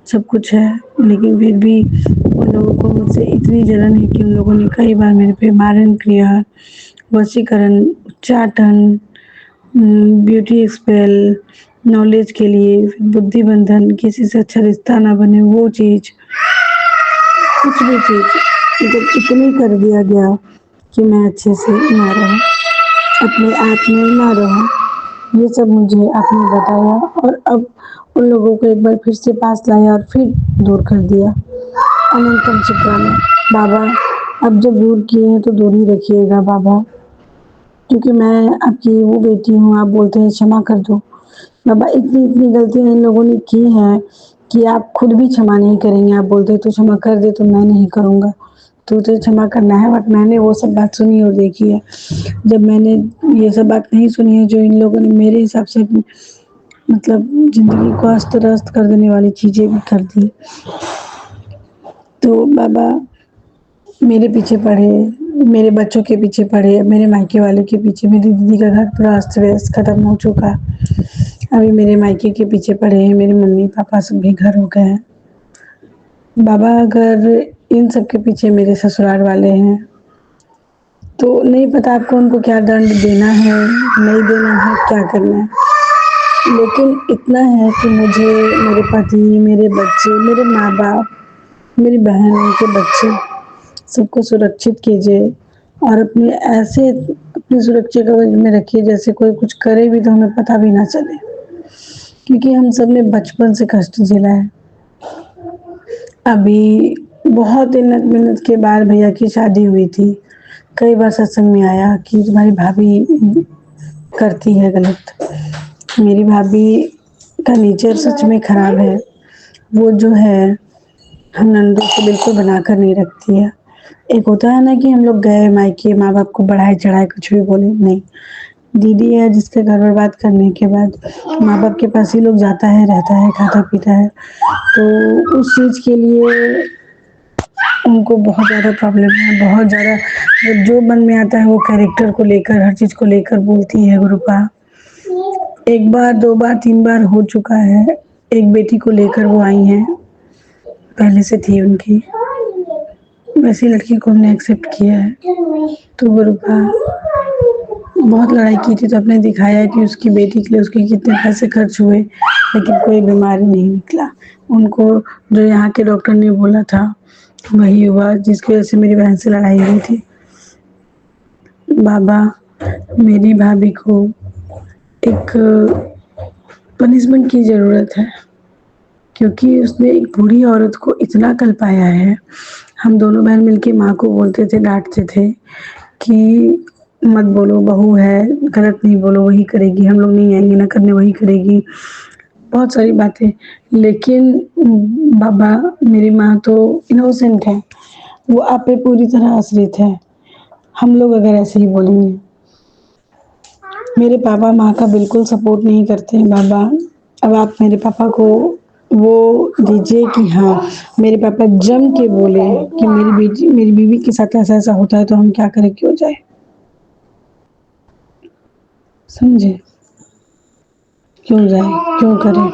Speaker 4: सब कुछ है, लेकिन फिर भी उन लोगों को मुझसे इतनी जलन है कि उन लोगों ने कई बार मेरे पे मारन क्रिया, वशीकरण, उच्चाटन, ब्यूटी एक्सपेल, नॉलेज के लिए, बुद्धि बंधन, किसी से अच्छा रिश्ता ना बने, वो चीज़, कुछ भी चीज़ मतलब इतनी कर दिया गया कि मैं अच्छे से ना रहूं, अपने आप में ना रहूं। ये सब मुझे आपने बताया और अब उन लोगों को एक बार फिर से पास लाया और फिर दूर कर दिया। अनंतम शुक्राना बाबा। अब जब दूर किए हैं तो दूर ही रखिएगा बाबा, क्योंकि मैं आपकी वो बेटी हूँ। आप बोलते हैं क्षमा कर दो बाबा। इतनी इतनी गलतियाँ इन लोगों ने की हैं कि आप खुद भी क्षमा नहीं करेंगे। आप बोलते तो क्षमा कर दे, तो मैं नहीं करूँगा, तो तुझे क्षमा करना है। बट मैंने वो सब बात सुनी और देखी है। जब मैंने ये सब बात नहीं सुनी है जो इन लोगों ने मेरे हिसाब से मतलब ज़िंदगी को अस्त व्यस्त कर देने वाली चीज़ें भी कर दी, तो बाबा मेरे पीछे पड़े, मेरे बच्चों के पीछे पड़े, मेरे मायके वालों के पीछे। मेरी दीदी का घर पूरा अस्त व्यस्त खत्म हो चुका, अभी मेरे मायके के पीछे पड़े हैं। मेरे मम्मी पापा सब भी घर हो गए हैं बाबा। अगर इन सब के पीछे मेरे ससुराल वाले हैं तो नहीं पता आपको उनको क्या दंड देना है, नहीं देना है, क्या करना है। लेकिन इतना है कि मुझे मेरे पति, मेरे बच्चे, मेरे माँ बाप, मेरी बहन, उनके बच्चे, सबको सुरक्षित कीजिए और अपने ऐसे अपनी सुरक्षा कवच में रखिए जैसे कोई कुछ करे भी तो हमें पता भी ना चले, क्योंकि हम सब ने बचपन से कष्ट झेला है। अभी बहुत मिन्नत के बाद भैया की शादी हुई थी। कई बार सत्संग में आया कि तुम्हारी भाभी करती है गलत। मेरी भाभी का नेचर सच में खराब है। वो जो है हम नंदों को बिल्कुल बनाकर नहीं रखती है। एक होता है ना कि हम लोग गए मायके, माँ बाप को बढ़ाए चढ़ाए कुछ भी बोले, नहीं। दीदी है जिसके घर बर्बाद करने के बाद माँ बाप के पास ही लोग जाता है, रहता है, खाता पीता है, तो उस चीज़ के लिए उनको बहुत ज़्यादा प्रॉब्लम है। बहुत ज़्यादा जो मन में आता है वो कैरेक्टर को लेकर, हर चीज़ को लेकर बोलती है गुरुपा। एक बार, दो बार, तीन बार हो चुका है। एक बेटी को लेकर वो आई हैं, पहले से थी उनकी, वैसी लड़की को हमने एक्सेप्ट किया है। तो गुरुपा बहुत लड़ाई की थी, तो आपने दिखाया कि उसकी बेटी के लिए उसके कितने पैसे खर्च हुए, लेकिन कोई बीमारी नहीं निकला। उनको जो यहाँ के डॉक्टर ने बोला था वही हुआ, जिसकी वजह से मेरी बहन से लड़ाई हुई थी। बाबा, मेरी भाभी को एक पनिशमेंट की ज़रूरत है, क्योंकि उसने एक बूढ़ी औरत को इतना कल पाया है। हम दोनों बहन मिलके माँ को बोलते थे, डांटते थे कि मत बोलो, बहू है, गलत नहीं बोलो, वही करेगी, हम लोग नहीं आएँगे ना करने, वही करेगी। बहुत सारी बातें, लेकिन बाबा, मेरी माँ तो इनोसेंट है, वो आप पे पूरी तरह आश्रित है। हम लोग अगर ऐसे ही बोलेंगे, मेरे पापा माँ का बिल्कुल सपोर्ट नहीं करते हैं बाबा। अब आप मेरे पापा को वो दीजिए कि हाँ, मेरे पापा जम के बोले कि मेरी बीवी के साथ ऐसा-ऐसा होता है तो हम क्या करें, क्यों जाएँ? समझे? क्यों जाएँ, क्यों करें?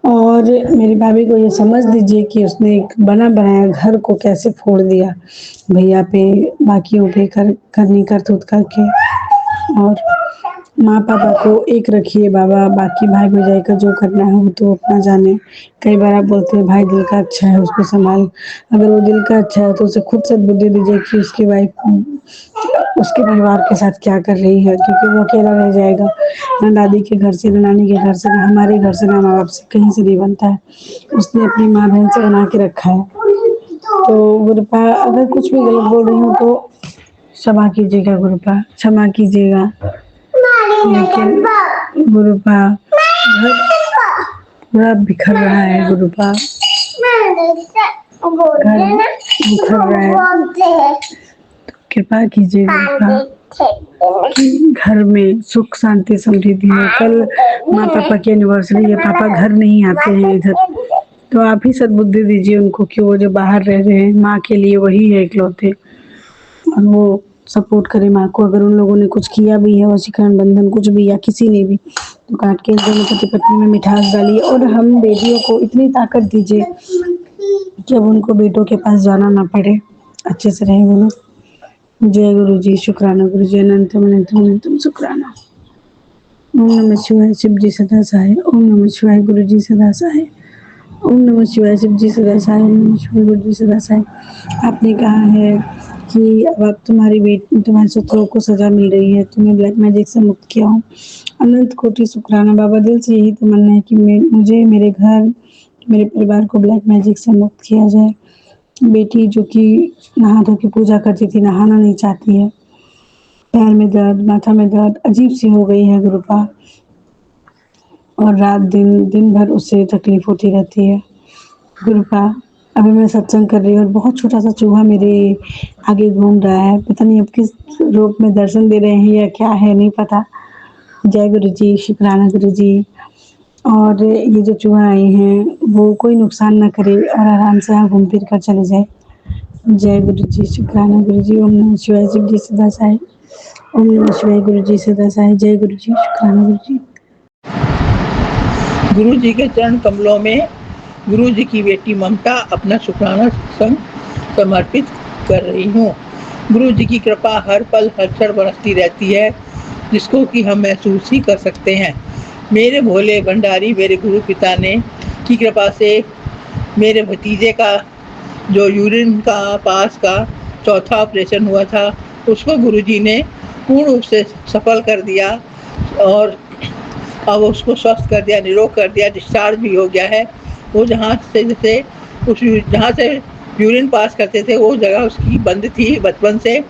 Speaker 4: और मेरी भाभी को ये समझ दीजिए कि उसने एक बना-बनाया घर को कैसे फोड़ दिया, भैया पे, बाकियों पे करनी करतूत करके। और माँ-पापा को एक रखिए बाबा, बाकी भाई-भौजाई का जो करना है वो तो अपना जाने। कई बार आप बोलते हैं भाई दिल का अच्छा है, उसको सँभाल। अगर वो दिल का अच्छा है तो उसे खुद सद्बुद्धि दीजिए कि उसकी वाइफ़ उसके परिवार के साथ क्या कर रही है, क्योंकि वो अकेला रह जाएगा। ना दादी के घर से, ना नानी के घर से, ना हमारे घर से, ना माँ-बाप से, कहीं से नहीं बनता है। उसने अपनी माँ-बहन से बना के रखा है। तो गुरुपा, अगर कुछ भी गलत बोल रही हूँ तो क्षमा कीजिएगा गुरुपा, क्षमा कीजिएगा। लेकिन गुरुपा, घर पूरा बिखर रहा है गुरुपा, घर बिखर रहा है। कृपा कीजिए गुरुपा कि घर में सुख शांति समृद्धि हो। कल माँ पापा की एनिवर्सरी है, पापा घर नहीं आते हैं इधर, तो आप ही सद्बुद्धि दीजिए उनको कि वो जो बाहर रह रहे हैं, माँ के लिए वही है इकलौते, और वो सपोर्ट करे माँ को। अगर उन लोगों ने कुछ किया भी है, वशीकरण बंधन कुछ भी, या किसी ने भी, तो काट के दोनों पति पत्नी में मिठास डालिए। और हम बेटियों को इतनी ताकत दीजिए कि अब उनको बेटों के पास जाना ना पड़े, अच्छे से रहे वो लोग। जय गुरु जी, शुक्राना गुरु जी, अनंतम अनंतम अनंतम शुक्राना। ओम नमः शिवाय, शिव जी सदा सहाय। ओम नमः शिवाय, गुरु जी सदा सहाय। ओम नमः शिवाय, शिव जी सदा सहाय। ओम नमः शिवाय, गुरु जी सदा सहाय। आपने कहा है कि अब आप तुम्हारे शत्रुओं को सजा मिल रही है, तुम्हें ब्लैक मैजिक से मुक्त किया हूँ। अनंत कोटि शुक्राना बाबा, दिल से यही तमन्ना है कि मुझे, मेरे घर, मेरे परिवार को ब्लैक मैजिक से मुक्त किया जाए। बेटी जो कि नहा धो के पूजा करती थी, नहाना नहीं चाहती है, पैर में दर्द, माथा में दर्द अजीब सी हो गई है गुरुपा, और रात दिन दिन भर उससे तकलीफ होती रहती है गुरुपा। अभी मैं सत्संग कर रही हूँ और बहुत छोटा सा चूहा मेरे आगे घूम रहा है, पता नहीं अब किस रूप में दर्शन दे रहे हैं या क्या है, नहीं पता। जय गुरु जी, शुक्राना गुरु जी। और ये जो चूहा आए हैं वो कोई नुकसान ना करे और आराम से यहाँ घूम फिर कर चले जाए। जय गुरु जी, शुक्राना गुरु जी। ओम नमः शिवाय, शिव जी सदा सहाय। ओम नमः शिवाय, गुरु जी सदा सहाय। जय गुरु जी, शुक्राना गुरु जी।
Speaker 5: गुरु जी के चरण कमलों में गुरु जी की बेटी ममता अपना शुक्राना सत्संग समर्पित कर रही हूँ। गुरु जी की कृपा हर पल हर क्षण बरसती रहती है, जिसको कि हम महसूस ही कर सकते हैं। मेरे भोले भंडारी मेरे गुरु पिता ने की कृपा से मेरे भतीजे का जो यूरिन का पास का चौथा ऑपरेशन हुआ था, उसको गुरु जी ने पूर्ण रूप से सफल कर दिया और अब उसको स्वस्थ कर दिया, निरोग कर दिया, डिस्चार्ज भी हो गया है। वो जहाँ से यूरिन पास करते थे वो जगह उसकी बंद थी बचपन से।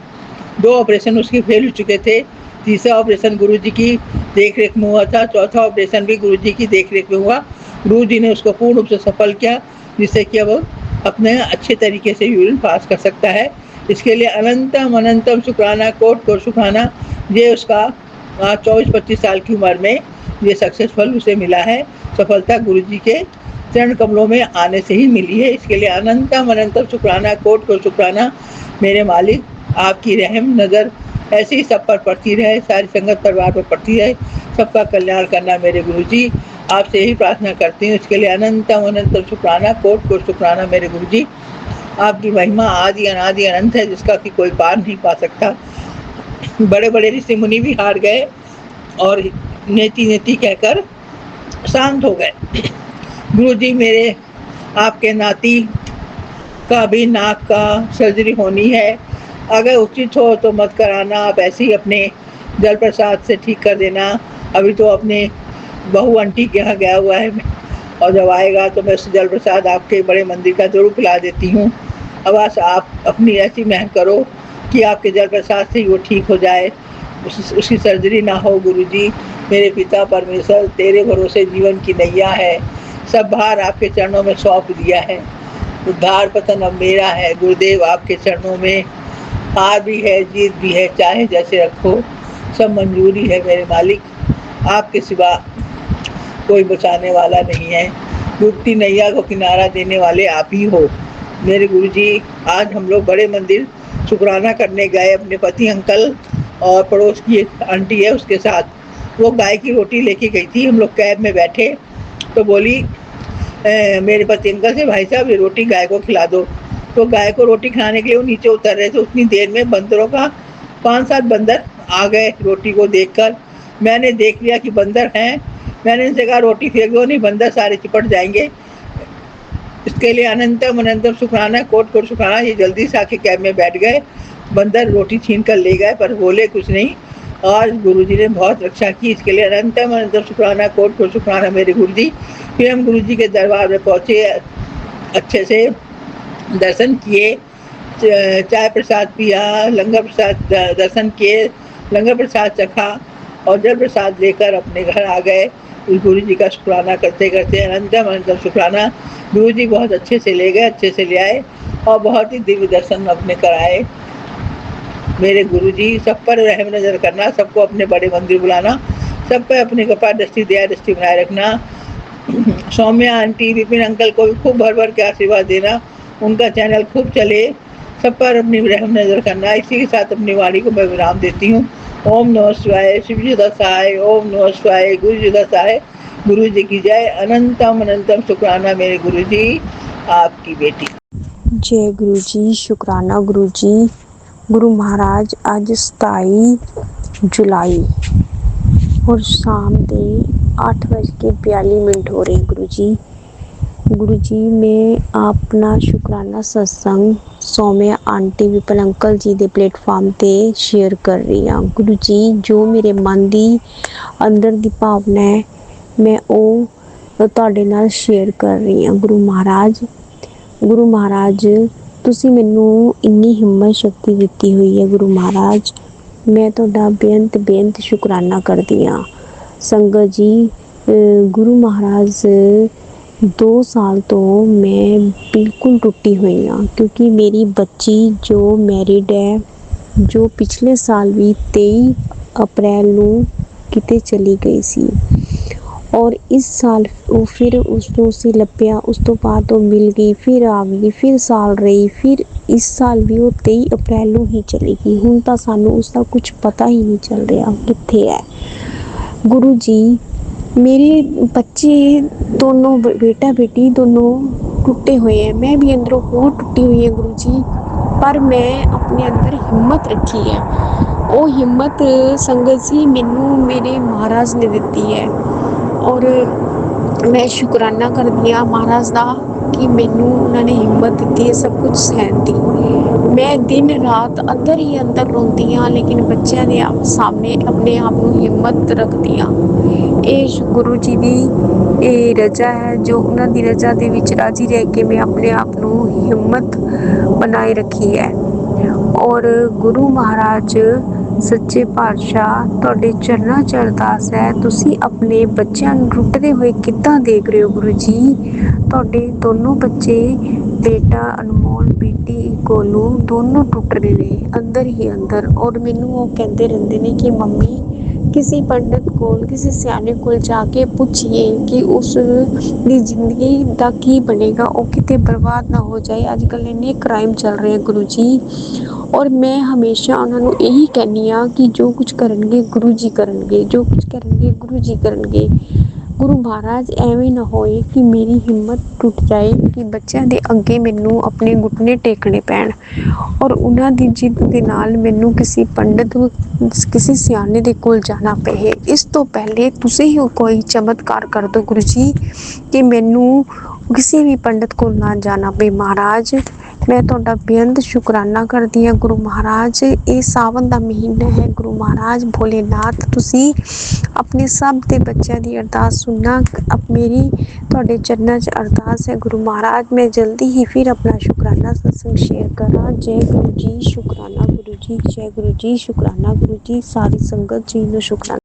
Speaker 5: 2 ऑपरेशन उसके फेल हो चुके थे। तीसरा ऑपरेशन गुरु जी की देख रेख में हुआ था, चौथा ऑपरेशन भी गुरु जी की देख रेख में हुआ। गुरु जी ने उसको पूर्ण रूप से सफल किया, जिससे कि अब अपने अच्छे तरीके से यूरिन पास कर सकता है। इसके लिए अनंतम अनंतम शुक्राना, कोट कोट शुक्राना। ये उसका 24-25 साल की उम्र में ये सक्सेसफुल उसे मिला है। सफलता गुरु जी के चरण कमलों में आने से ही मिली है। इसके लिए अनंतम अनंतम शुक्राना, कोट कोट शुक्राना। मेरे मालिक, आपकी रहम नज़र ऐसे ही सब पर पड़ती रहे, सारी संगत परिवार पर पड़ती रहे, सबका कल्याण करना मेरे गुरु जी। आपसे यही प्रार्थना करती हूँ। इसके लिए अनंतम अनंतम शुक्राना, कोट कोट शुक्राना मेरे गुरु जी। आपकी महिमा आदि अनादि अनंत है, जिसका कि कोई पार नहीं पा सकता। बड़े बड़े ऋषि मुनि भी हार गए और नेति नेति कहकर शांत हो गए। गुरु जी, मेरे आपके नाती का भी नाक का सर्जरी होनी है, अगर उचित हो तो मत कराना, आप ऐसे ही अपने जल प्रसाद से ठीक कर देना। अभी तो अपने बहू आंटी के यहाँ गया हुआ है, और जब आएगा तो मैं उस जल प्रसाद आपके बड़े मंदिर का जरूर पिला देती हूँ। अब बस आप अपनी ऐसी मेहनत करो कि आपके जल प्रसाद से ही वो ठीक हो जाए। उसकी सर्जरी ना हो गुरुजी। मेरे पिता परमेश्वर, तेरे भरोसे जीवन की नैया है, सब भार आपके चरणों में सौंप दिया है। उद्धार पतन अब मेरा है गुरुदेव, आपके चरणों में हार भी है जीत भी है, चाहे जैसे रखो, सब मंजूरी है मेरे मालिक। आपके सिवा कोई बचाने वाला नहीं है, डूबती नैया को किनारा देने वाले आप ही हो मेरे गुरुजी। आज हम लोग बड़े मंदिर शुक्राना करने गए अपने पति अंकल और पड़ोस की एक आंटी है उसके साथ। वो गाय की रोटी लेके गई थी, हम लोग कैब में बैठे तो बोली मेरे पति अंकल से, भाई साहब ये रोटी गाय को खिला दो। तो गाय को रोटी खिलाने के लिए वो नीचे उतर रहे थे, उतनी देर में बंदरों का 5-7 बंदर आ गए रोटी को देखकर। मैंने देख लिया कि बंदर हैं, मैंने इनसे कहा रोटी फेंक दो, नहीं बंदर सारे चिपट जाएंगे। इसके लिए अनंतम अनंतम शुक्राना, कोट कोट शुक्राना। ये जल्दी से आके कैब में बैठ गए, बंदर रोटी छीन कर ले गए पर बोले कुछ नहीं, और गुरुजी ने बहुत रक्षा की। इसके लिए अनंतम अनंतम शुक्राना, कोट कोट शुक्राना मेरे गुरुजी। फिर हम गुरुजी के दरबार में पहुँचे, अच्छे से दर्शन किए, चाय प्रसाद पिया, लंगर प्रसाद दर्शन किए, लंगर प्रसाद चखा और जल प्रसाद लेकर अपने घर आ गए। उस गुरु जी का शुक्राना करते करते अनंतम अनंतम शुक्राना। गुरु जी बहुत अच्छे से ले गए, अच्छे से ले आए और बहुत ही दिव्य दर्शन अपने कराए मेरे गुरु जी। सब पर रहम नजर करना, सबको अपने बड़े मंदिर बुलाना, सब पर अपनी कृपा दृष्टि दया दृष्टि बनाए रखना। सौम्या आंटी, विपिन अंकल को भी खूब भर भर के आशीर्वाद देना, उनका चैनल खूब चले, सब पर अपनी रहम नजर करना। इसी के साथ अपनी वाणी को मैं विराम देती हूँ। ओम नमः शिवाय, शिव जी दसाय, ओम नमः शिवाय, गुरु जी दसाय, गुरु जी की जय। अनंतम अनंतम शुक्राना मेरे गुरु जी, आपकी बेटी।
Speaker 6: जय गुरु जी, शुक्राना गुरु जी। गुरु महाराज ਅੱਜ 27 जुलाई और शाम के 8:42 हो रहे गुरु जी मैं अपना शुक्राना सत्संग सौम्या आंटी विपल अंकल जी के प्लेटफार्म ते शेयर कर रही हाँ। गुरु जी जो मेरे मन की अंदर की भावना है मैं वो तुहाडे नाल शेयर कर रही हाँ। गुरु महाराज तुसी मैनू इन्नी हिम्मत शक्ति दिती हुई है। गुरु महाराज मैं तुहाडा बेअंत शुकराना करदी हाँ। संगत जी गुरु महाराज 2 साल तो मैं बिल्कुल टुटी हुई हाँ, क्योंकि मेरी बच्ची जो मैरिड है, जो पिछले साल भी 23 अप्रैल नू किते चली गई सी और इस साल वो फिर उसको उसे लभ्या, उस तो बाद वो मिल गई, फिर आ गई, फिर साल रही, फिर इस साल भी वो 23 अप्रैल नू ही चली गई। हुण तां सानू उसका कुछ पता ही नहीं चल रहा कित्थे है। गुरु जी मेरे बच्चे दोनों बेटा बेटी दोनों टूटे हुए हैं, मैं भी अंदरों बहुत टूटी हुई है गुरु जी, पर मैं अपने अंदर हिम्मत रखी है। वो हिम्मत संगत जी मैनू मेरे महाराज ने दिती है और मैं शुकराना करदी हाँ महाराज दा कि मैनू उन्होंने हिम्मत दी है सब कुछ सहन दी। मैं दिन रात अंदर ही अंदर रोंदी हाँ, लेकिन बच्चों के सामने अपने आप को हिम्मत रखदी हाँ। ये गुरु जी की रजा है, जो उन्होंने रजा के विच राजी रह के मैं अपने आप को हिम्मत बनाए रखी है। और गुरु महाराज सच्चे पातशाह तुहाडे चरनां च अरदास है, तुसी अपने बच्चों नूं टुटदे हुए किद्दां देख रहे हो गुरु जी। तुहाडे दोनों बच्चे बेटा अनमोल बेटी गोलू दोनों टुट रहे ने अंदर ही अंदर, और मैनू वो कहते रहंदे ने कि मम्मी किसी पंडित कोल किसी सियाने कोल जाके पूछिए कि उस दी जिंदगी दा की बनेगा, वो किते बर्बाद ना हो जाए। अजकल इन्ने क्राइम चल रहे हैं गुरु जी, और मैं हमेशा उन्होंने यही कहनी हाँ कि जो कुछ करनगे गुरु जी करनगे, जो कुछ करनगे गुरु जी करनगे। गुरु महाराज एवें ना होए कि मेरी हिम्मत टूट जाए कि बच्चों के अगे मैनू अपने घुटने टेकने पैण और उन्हां दी जिद दे नाल मैनू किसी पंडित किसी सियाने दे कोल जाना पे। इस तो पहले तुसी ही कोई चमत्कार कर दो गुरु जी कि मैनू ਕਿਸੇ ਵੀ ਪੰਡਤ ਕੋਲ ਨਾ ਜਾਣਾ ਪਏ। ਮਹਾਰਾਜ ਮੈਂ ਤੁਹਾਡਾ ਬੇਅੰਤ ਸ਼ੁਕਰਾਨਾ ਕਰਦੀ ਹਾਂ ਗੁਰੂ ਮਹਾਰਾਜ। ਇਹ ਸਾਵਨ ਦਾ ਮਹੀਨਾ ਹੈ ਗੁਰੂ ਮਹਾਰਾਜ ਭੋਲੇਨਾਥ, ਤੁਸੀਂ ਆਪਣੇ ਸਭ ਦੇ ਬੱਚਿਆਂ ਦੀ ਅਰਦਾਸ ਸੁਣਨਾ। ਮੇਰੀ ਤੁਹਾਡੇ ਚਰਨਾਂ 'ਚ ਅਰਦਾਸ ਹੈ ਗੁਰੂ ਮਹਾਰਾਜ, ਮੈਂ ਜਲਦੀ ਹੀ ਫਿਰ ਆਪਣਾ ਸ਼ੁਕਰਾਨਾ ਸਤਸੰਗ ਸ਼ੇਅਰ ਕਰਾਂ। ਜੈ ਗੁਰੂ ਜੀ, ਸ਼ੁਕਰਾਨਾ ਗੁਰੂ ਜੀ, ਜੈ ਗੁਰੂ ਜੀ, ਸ਼ੁਕਰਾਨਾ ਗੁਰੂ ਜੀ। ਸਾਰੀ ਸੰਗਤ ਜੀ ਨੂੰ ਸ਼ੁਕਰਾਨਾ।